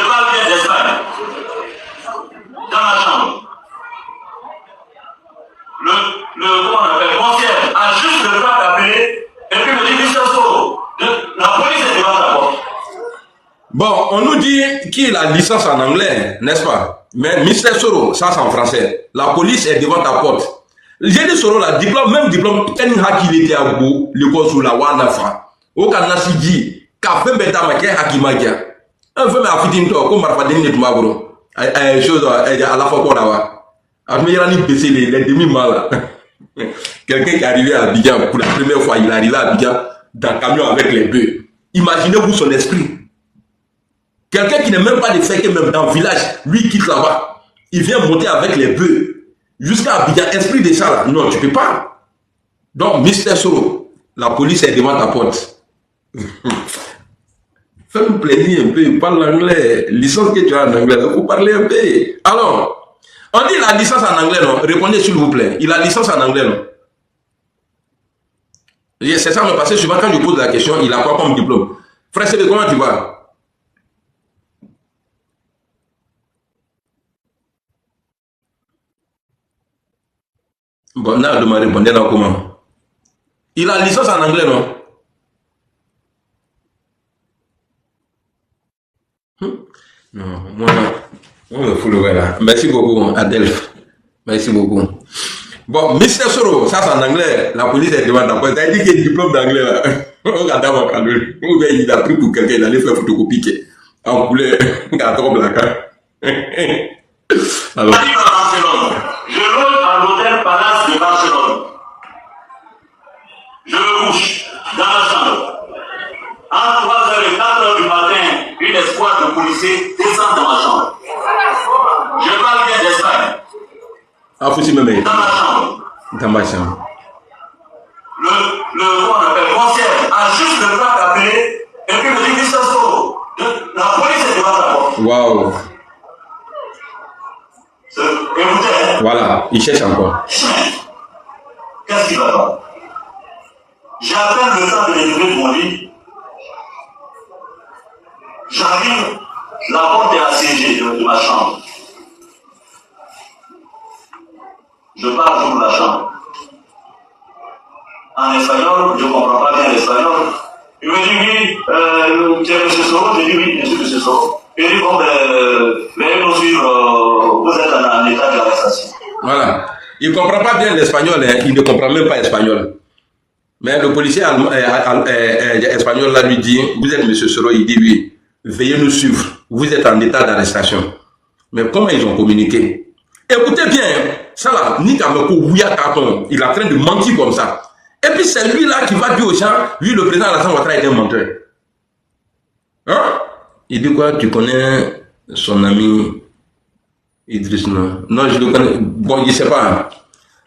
S2: parle bien d'Espagne. Dans ma chambre. Comment on appelle, concierge a juste le temps d'appeler et puis me dit Mr. Soro, la police est devant la porte.
S1: bon, on nous dit qu'il a licence en anglais, n'est-ce pas? Mais Mr. Soro, ça c'est en français. La police est devant ta porte. J'ai dit Soro, là, diplôme, même diplôme, quand il était à Beau, l'école sur la Wanafa, au Canada, dit, qu'a fait bêta ma kè hakimagia. Un peu ma fitin to, comme Marfa Denis Mabro. Chose à la fois pour là. Admirani baisser les demi-mal. Quelqu'un qui est arrivé à Abidjan pour la première fois, il est arrivé à Abidjan dans le camion avec les bœufs. Imaginez-vous son esprit. Quelqu'un qui n'est même pas de fait que même dans le village, lui quitte là-bas. il vient monter avec les bœufs jusqu'à Abidjan, esprit de ça là. Non, tu peux pas. Donc, Mr. Soro, la police est devant ta porte. Fais-nous plaisir un peu, parle l'anglais. Licence que tu as en anglais, il faut parler un peu. Alors, on dit il a licence en anglais, non? Répondez s'il vous plaît. Il a licence en anglais, non? C'est ça, mais parce que souvent quand je pose la question, il a quoi comme diplôme? Frère, c'est de comment tu vas? Bon, là, de me répondre là comment? Il a licence en anglais, non? Non, moi, on me fout le ouais là. Merci beaucoup, Adelph. Merci beaucoup. Bon, Mr. Soro, ça c'est en anglais. La police est devant ta porte. T'as dit qu'il y a un diplôme d'anglais là. Regardez mon cadeau. Il a pris pour quelqu'un, il allait faire photocopie. En couleur, carton blanc. Alors.
S2: Je loge à l'hôtel Palace de Barcelone. Je me couche dans la chambre. À 3h et 4h du matin, une escouade de policiers descend dans ma chambre. Je parle bien d'Espagne.
S1: Ah, faut s'y me mettre.
S2: Dans ma chambre.
S1: Dans ma chambre.
S2: Comment on appelle, concierge a juste le temps d'appeler et puis me dit Mr. Soro, la police est devant la porte.
S1: Waouh.
S2: Écoutez.
S1: Voilà, il cherche encore.
S2: Qu'est-ce qui va pas? J'ai à peine le temps de délivrer mon lit. J'arrive, la porte est assiégée de ma chambre. Je pars pour la chambre. En espagnol, je ne comprends pas bien l'espagnol. Il me dit oui, tu es M. Soro? Je dis oui, je suis M. Soro. Il dit bon, veuillez nous suivre, vous êtes en état d'arrestation.
S1: Voilà. Il ne comprend pas bien l'espagnol, hein. Il ne comprend même pas l'espagnol. Mais le policier espagnol là lui dit, vous êtes M. Soro? Il dit oui, veuillez nous suivre, vous êtes en état d'arrestation. Mais comment ils ont communiqué? Écoutez bien, ça là, Nikameko Ouya Katon, il est en train de mentir comme ça. Et puis c'est lui là qui va dire aux gens, lui le président Alassane Ouattara est un menteur. Hein? Il dit quoi? Tu connais son ami Idriss, non? Non, je le connais. Bon, je ne sais pas.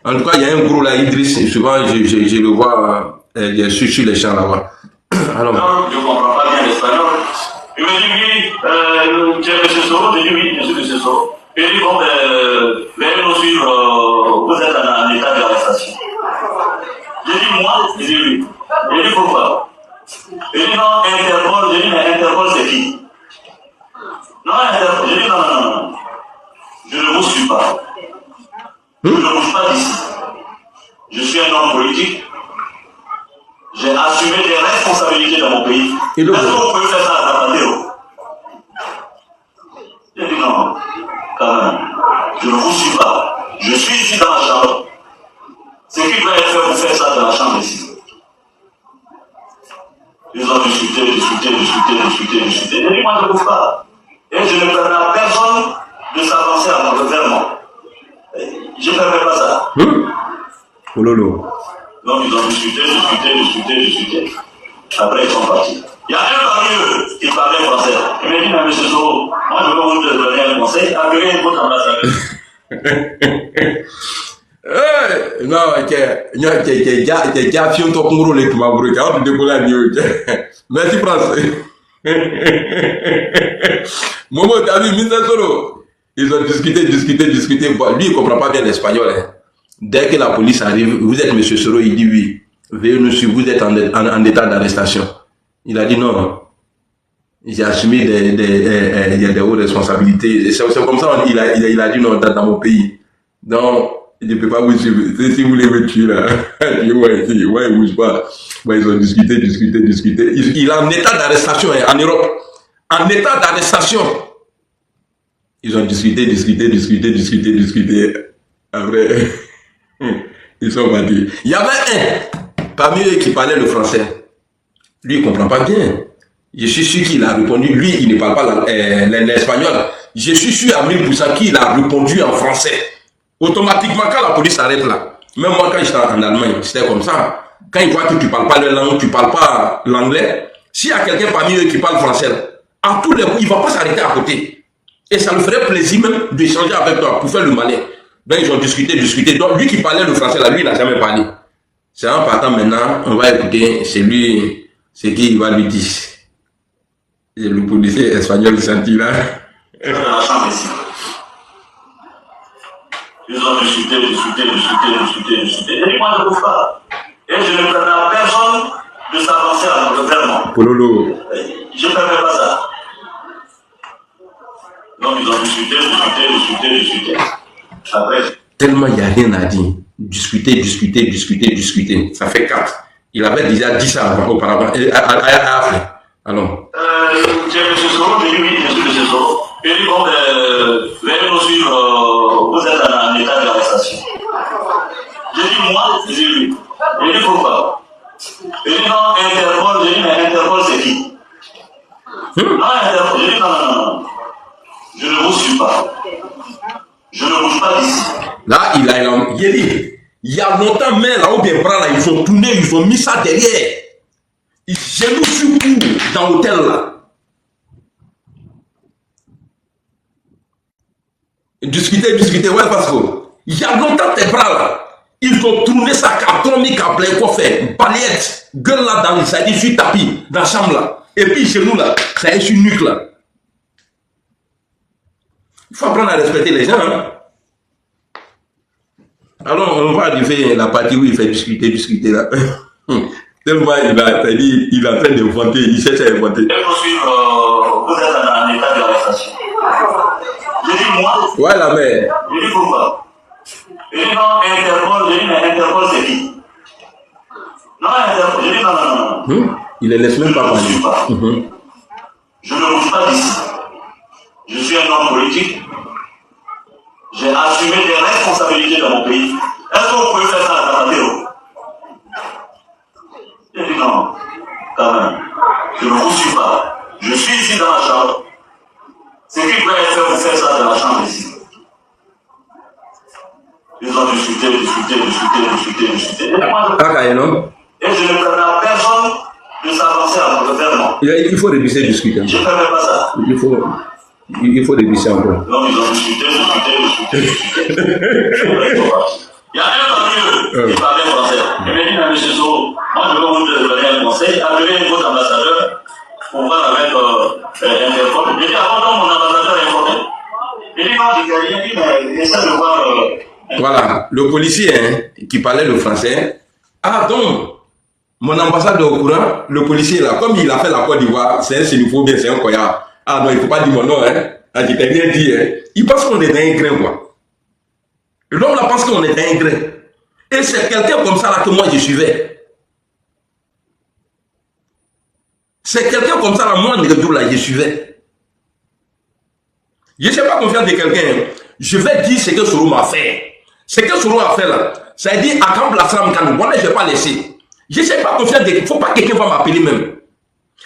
S1: En tout cas, il y a un gros là, Idriss, souvent je le vois sur les champs là-bas. Alors,
S2: non, je ne comprends pas bien l'espagnol. Il me dit oui, tu es M. Soro? Je dis oui, je suis M. Soro. Il dit bon, veuillez nous suivre, vous êtes en état d'arrestation. Je dis moi? Il dit oui. Je dis pourquoi? Il dit non, Interpol. Je dis mais Interpol c'est qui? Non, Interpol. Je dis non. Je ne vous suis pas. Je ne bouge pas d'ici. Je suis un homme politique. J'ai assumé des responsabilités dans mon pays. Est-ce que vous pouvez faire ça à Zapatero? Je dis non, quand même. Je ne vous suis pas. Je suis ici dans la chambre. Ce qui doit être fait, vous faites ça dans la chambre ici. Ils ont discuté. Je dis moi je ne bouge pas. Et je ne permets à personne de s'avancer vers moi. Je ne permets pas ça.
S1: Oh lolo.
S2: Donc ils ont discuté. Après ils sont partis. Il y a un parmi eux qui parlait français. Il m'a dit, mais M. Soro, moi je veux vous donner un conseil, appelez votre ambassadeur.
S1: Non, que ya fion to kunguru le kuma buru ka on de bola ni o. Merci France. Momo David Mr. Soro, ils ont discuté. Bon, lui il comprend pas bien l'espagnol. Hein. Dès que la police arrive, vous êtes M. Soro, il dit oui. Veuillez nous suivre, vous êtes en état d'arrestation. Il a dit non. J'ai assumé des hautes responsabilités. C'est comme ça il a dit non dans mon pays. Donc, je ne peux pas vous suivre. Si vous voulez me tuer là, je vois ici. Ouais, ils ne bougent pas. Ouais, ils ont discuté. Il est en état d'arrestation en Europe. En état d'arrestation. Ils ont discuté. Après, ils sont partis. Il y avait un parmi eux qui parlait le français. Lui, il ne comprend pas bien. Je suis sûr qu'il a répondu. Lui, il ne parle pas l'espagnol. Je suis sûr à 1000% qu'il a répondu en français. Automatiquement, quand la police s'arrête là, même moi, quand j'étais en Allemagne, c'était comme ça. Quand ils voient que tu ne parles pas leur langue, tu ne parles pas l'anglais, s'il y a quelqu'un parmi eux qui parle français, à tous les coups, il ne va pas s'arrêter à côté. Et ça lui ferait plaisir même d'échanger avec toi pour faire le malin. Donc ils ont discuté. Donc lui qui parlait le français là, lui il n'a jamais parlé. C'est en partant maintenant, on va écouter, c'est lui, c'est qui il va lui dire. Et le policier espagnol senti là.
S2: Dans la chambre ici. Ils ont discuté. Et moi je ne bouge pas. Et je ne permets à personne de s'avancer vers moi.
S1: Pololo.
S2: Je ne permets pas ça. Donc ils ont discuté. Après.
S1: Tellement il n'y a rien à dire. Discuter. Ça fait 4. Il avait déjà dit ça auparavant. Alors.
S2: Tu es M. Soro? J'ai dit oui, je suis M. Soro. Il dit bon, venez nous suivre, vous êtes en état d'arrestation. J'ai dit moi, j'ai dit oui. Il dit pourquoi? Il dit non, Interpol, j'ai dit mais Interpol c'est qui? Non, Interpol, j'ai dit non. Je ne vous suis pas. Je ne bouge pas d'ici.
S1: Là, il y a longtemps, mais là, ou bien bras là, ils ont tourné, ils ont mis ça derrière. J'ai nous sur coup dans l'hôtel là. Discuter, ouais, parce que il y a longtemps tes bras là. Ils ont tourné ça carton, mis câble, quoi faire, balayette, gueule là dans ça dit sur tapis, dans la chambre là. Et puis chez nous là, ça est sur nuque là. Il faut apprendre à respecter les gens. Hein? Alors, on va arriver à la partie où il fait discuter là. Tellement il est en train d'inventer, il cherche à inventer.
S2: Vous êtes en état d'arrestation. J'ai dit moi.
S1: Ouais, la mère.
S2: J'ai dit pourquoi? J'ai dit non, Interpol, j'ai dit mais Interpol c'est qui? Non, Interpol, j'ai dit non.
S1: Il ne laisse même pas parler.
S2: Je ne bouge pas d'ici. Je suis un homme politique. J'ai assumé des responsabilités dans mon pays. Est-ce que vous pouvez faire ça à Tapatero? J'ai dit non, quand même. Je ne vous suis pas. Je suis ici dans la chambre. C'est qui pourrait faire vous faire ça dans la chambre ici? Ils ont discuté. Et je ne permets à personne de s'avancer vers moi.
S1: Il faut réviser discuter.
S2: Je ne permets pas ça.
S1: Il faut réviser encore.
S2: Donc ils ont discuté. Il y a un parmi eux qui parlait français. Il m'a dit, mais monsieur Soro, moi je vais vous donner un conseil. Appelez votre ambassadeur pour voir avec Interpol. J'ai dit, avant donc mon ambassadeur est informé. Il dit, non, j'ai rien dit, mais essaie de voir.
S1: Voilà, le policier qui parlait le français. Ah donc, mon ambassadeur au courant, le policier là, comme il a fait la Côte d'Ivoire, c'est un xénophobe, c'est un coyard. Ah non, il ne faut pas dire mon nom, hein. Ah, je t'ai rien dit, hein. Il pense qu'on est dans un grain, quoi. L'homme là pense qu'on est dans un grain. Et c'est quelqu'un comme ça là que moi je suivais. C'est quelqu'un comme ça là, moi, là, je suivais. Je ne sais pas confiance de quelqu'un. Je vais dire ce que Soro m'a fait. Ce que Soro a fait là, ça a dit à Kamp la Sram Kan, moi je ne vais pas laisser. Je ne sais pas confiance de quelqu'un. Il ne faut pas que quelqu'un va m'appeler même.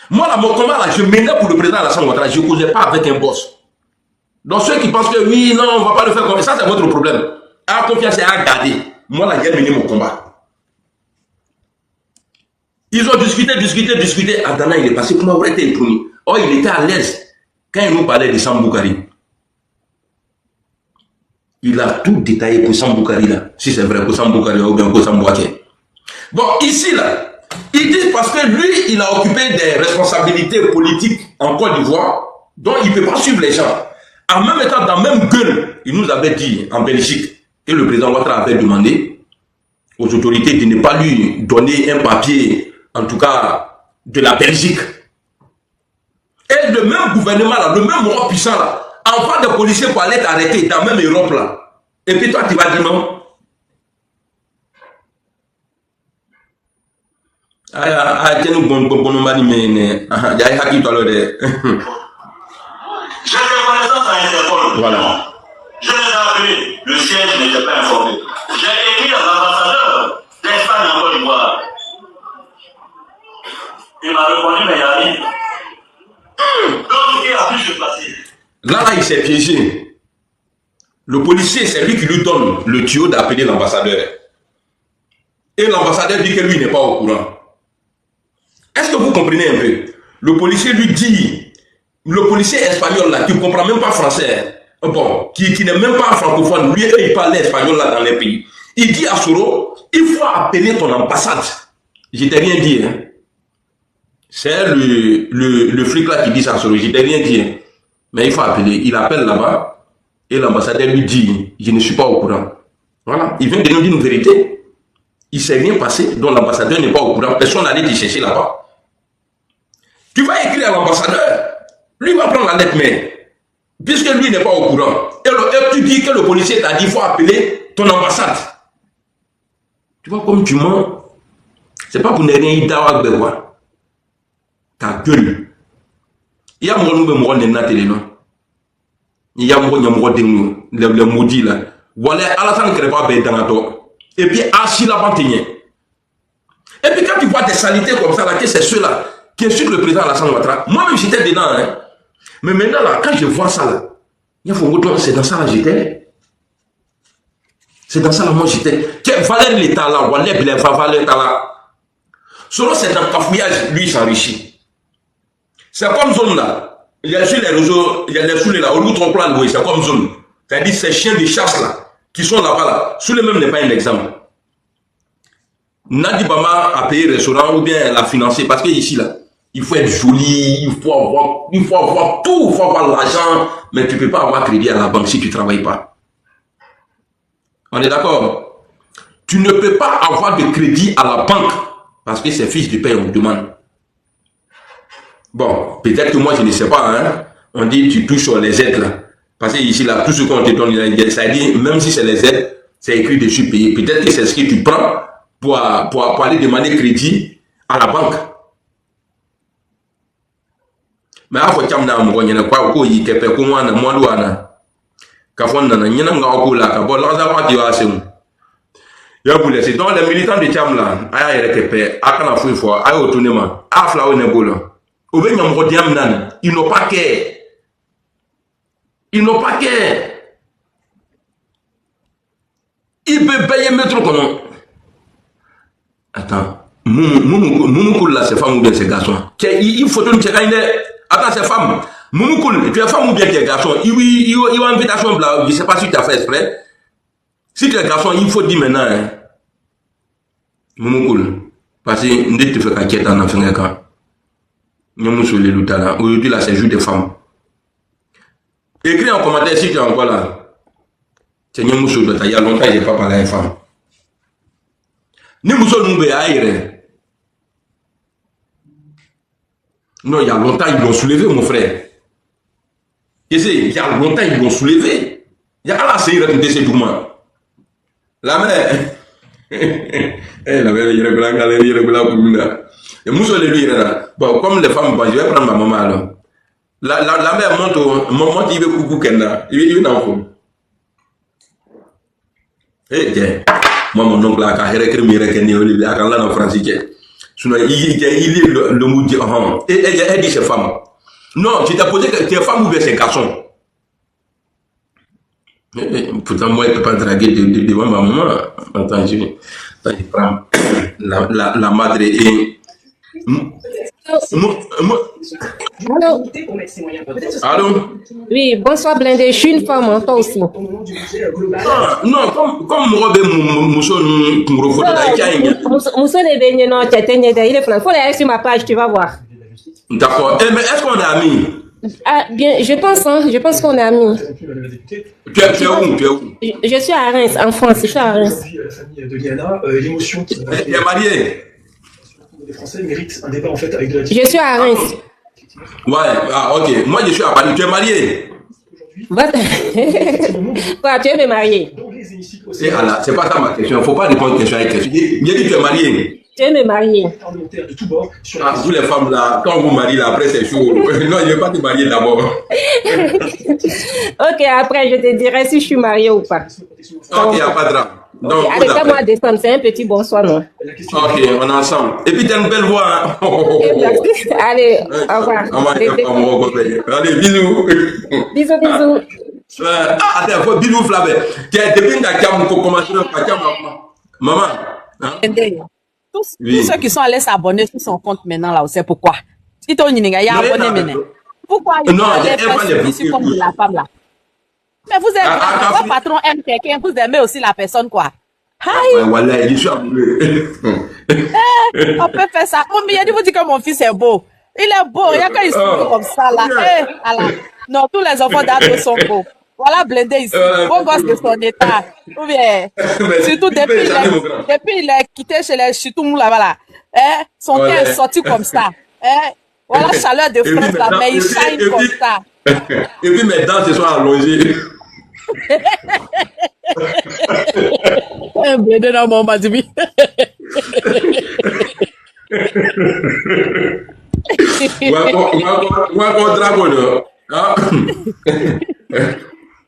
S1: Moi là, mon combat là, je menais pour le président Alassane Ouattara, je ne causais pas avec un boss. Donc ceux qui pensent que oui, non, on ne va pas le faire comme ça, c'est votre problème. À confiance et à garder. Moi là, j'ai mené mon combat. Ils ont discuté. Adana, il est passé pour moi, il était promis. Oh, il était à l'aise quand il nous parlait de Samboukari. Il a tout détaillé pour Samboukari là. Si c'est vrai pour Samboukari ou bien pour Sambouaké. Bon, ici là, ils disent parce que lui, il a occupé des responsabilités politiques en Côte d'Ivoire, donc il ne peut pas suivre les gens. En même temps, dans la même gueule, il nous avait dit en Belgique, et le président Ouattara avait demandé aux autorités de ne pas lui donner un papier, en tout cas, de la Belgique. Et le même gouvernement là, le même roi puissant là, envoie des policiers pour aller t'arrêter dans la même Europe là. Et puis toi, tu vas dire non. J'ai des
S2: connaissances à Interpol.
S1: Voilà.
S2: Je les ai appelés. Le siège n'était pas informé. J'ai écrit à l'ambassadeur d'Espagne en Côte d'Ivoire. Il m'a répondu, mais il n'y a rien. Donc, il a pu se passer.
S1: Là, il s'est piégé. Le policier, c'est lui qui lui donne le tuyau d'appeler l'ambassadeur. Et l'ambassadeur dit que lui n'est pas au courant. Est-ce que vous comprenez un peu? Le policier lui dit, le policier espagnol là, qui ne comprend même pas français, bon, qui n'est même pas francophone, lui, il parle espagnol là dans les pays. Il dit à Soro, il faut appeler ton ambassade. Je t'ai rien dit. Hein. C'est le flic là qui dit ça à Soro, je t'ai rien dit. Hein. Mais il faut appeler. Il appelle là-bas et l'ambassadeur lui dit, je ne suis pas au courant. Voilà, il vient de nous dire une vérité. Il ne s'est rien passé, donc l'ambassadeur n'est pas au courant. Personne n'allait te chercher là-bas. Tu vas écrire à l'ambassadeur. Lui va prendre la lettre, mais puisque lui n'est pas au courant, et tu dis que le policier t'a dit qu'il faut appeler ton ambassade. Tu vois comme tu mens. C'est pas pour ne rien y d'avoir besoin. Ta gueule. Il y a mon nom de la télé, non? Il y a mon nom de le maudit là. Voilà, Alassane ne crée pas bien dans la tour. Et puis, assis là-bas, et puis, quand tu vois des saletés comme ça, là, que c'est ceux-là qui insultent le président Alassane Ouattara, moi-même j'étais dedans, hein. Mais maintenant, là, quand je vois ça, là, il faut que c'est dans ça, là, j'étais. C'est dans ça, là, moi, j'étais. Valère l'État, là, Valère l'État, là. Selon cet encafouillage, lui, il s'enrichit. C'est comme zone, là. Il y a sur les réseaux, il y a les soulés, là, au bout de ton plan, c'est comme zone. C'est-à-dire, ces chiens de chasse, là, qui sont là-bas, là. Soulé même n'est pas un exemple. Nadi Bama a payé le restaurant ou bien l'a financé, parce que ici, là, il faut être joli, il faut avoir tout, il faut avoir l'argent, mais tu ne peux pas avoir crédit à la banque si tu ne travailles pas. On est d'accord? Tu ne peux pas avoir de crédit à la banque parce que c'est fiche de paie, on demande. Bon, peut-être que moi je ne sais pas, hein. On dit tu touches sur les aides là. Parce que ici, là, tout ce qu'on te donne, ça dit, même si c'est les aides, c'est écrit dessus payé. Peut-être que c'est ce que tu prends pour aller demander crédit à la banque. Mais à fois chamna mo nyana kwa ko yi kepe ko wana mo luana ka fonna na nyana nga ko la ka bo la za kwa ti asem ya bule c'est dans les militants de chamla aya yere kepe akana fu fo aya otunema afla o ne bolo o be nyam ko diam nan ils n'ont pas il peut payer mettre comment attends Moumoukoul là c'est femme ou bien c'est garçon il faut une checker. Attends, c'est femme. Moumoukoul, tu es femme ou bien tu es garçon? Il y a une invitation, je ne sais pas si tu as fait exprès. Si tu es garçon, il faut dire maintenant. Hein. Moumoukoul, parce que dès que tu fais caquette en enfant, quand aujourd'hui là, c'est juste des femmes. Écris en commentaire si tu es encore là. C'est Nyamoussou, il y a longtemps, je n'ai pas parlé à une femme. Nyamoussou, nous aïe. Non, il y a longtemps, ils l'ont soulevé, mon frère. Il y a longtemps, ils l'ont soulevé. Il y a là, c'est une réalité, c'est tout le monde. La mère. La mère, il est là. Bon, comme les femmes, je vais prendre ma maman alors. La mère monte, il veut coucou Kenda. Il est dans le fond. Eh, tiens. Moi, mon oncle, a carré que il est en français. Il est le mot dit, et elle dit c'est femme. Non, tu t'as posé que tu es femme ou bien c'est garçon. Pourtant, moi, je ne peux pas draguer devant ma maman. Attends, je prends la madre et.
S4: Allô?
S1: Allô?
S4: Oui, bonsoir Blindé, je suis une femme, hein, toi aussi.
S1: Non, comme Robert Mousson,
S4: Mousson est venu, non, il est plein. Il faut aller sur ma page, tu vas voir.
S1: D'accord. Mais est-ce qu'on est amis?
S4: Ah, bien, je pense qu'on est amis.
S1: Tu es où?
S4: Je suis à Reims, en France, je suis à Reims.
S5: L'émotion qui
S1: est marié.
S5: Les Français méritent un débat en fait avec de la.
S4: Je suis à Reims.
S1: Ouais, ah, ok. Moi, je suis à Paris. Tu es marié?
S4: Quoi, tu es marié?
S1: C'est pas ça ma question. Il ne faut pas répondre à question avec question. J'ai dit tu es marié.
S4: Tu es marié.
S1: Ah, vous les femmes là, quand vous mariez là, après c'est chaud. Non, je ne vais pas te marier d'abord.
S4: Ok, après je te dirai si je suis mariée ou pas.
S1: Ok, il n'y a pas de drame.
S4: Donc, okay, avec moi descendre, c'est un petit bonsoir, non?
S1: Ok, on est ensemble. Et puis tu as une belle voix. Hein?
S4: Allez, au revoir.
S1: Allez, bisous.
S4: Bisous.
S1: Ah, attends, bisous Flavien. Depuis que tu as commencé maman. Hein?
S6: Tous ceux qui sont allés s'abonner sur son compte maintenant, là, c'est pourquoi. Si tu as abonné maintenant. Pourquoi il
S1: Non,
S6: fallait
S1: elle
S6: faire
S1: va les
S6: celui-ci comme de la femme là? Mais vous êtes votre patron aime quelqu'un, vous aimez aussi la personne quoi. Aïe!
S1: Voilà, je suis amoureux.
S6: On peut faire ça. Oh, mais il a dit vous dites que mon fils est beau. Il est beau, il y a quand il sourit comme ça là. Voilà. Non, tous les enfants d'Ado sont beaux. Voilà Blindé ici, beau gosse de son état. Ou bien, surtout depuis il a quitté chez les Chitoum là-bas là. Son teint est sorti comme ça. Voilà chaleur de France là, mais il shine comme ça.
S1: Et puis mes dents se sont allongées.
S6: Blindé dans mon Madimi.
S1: Moi, dragon.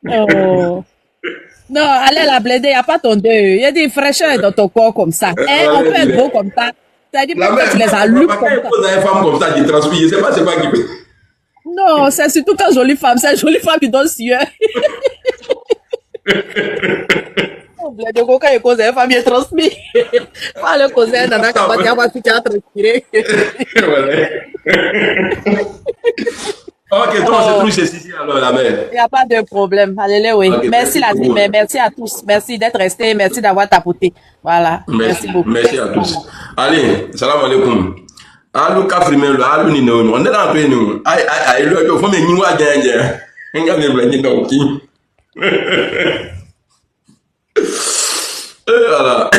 S6: Oh. Non, allez la Blindé, il n'y a pas ton deuil. Il y a des fraîcheurs dans ton corps comme ça. On peut être beau comme ça. C'est-à-dire que tu les allumes comme ça.
S1: Quand une femme comme ça qui transpire, je ne sais pas c'est pas qui fait.
S6: Non, c'est surtout quand jolie femme, c'est jolie femme qui donne sueur. Blindé, quand il cause une femme, il transpire. Pas le causer, nana, quand tu vas transpirer.
S1: Ok, donc c'est tout ceci alors la mère.
S6: Il n'y a pas de problème. Allez, oui. Okay, merci la vie, merci à tous. Merci d'être restés, merci d'avoir tapoté. Voilà. Merci beaucoup.
S1: Merci à tous. Allez, salam alaikum. Allo kafrimen lo allo ni no on est dans pe nous. Aïe lo faut me niwa djanja. Nga me bla ni donc. Voilà.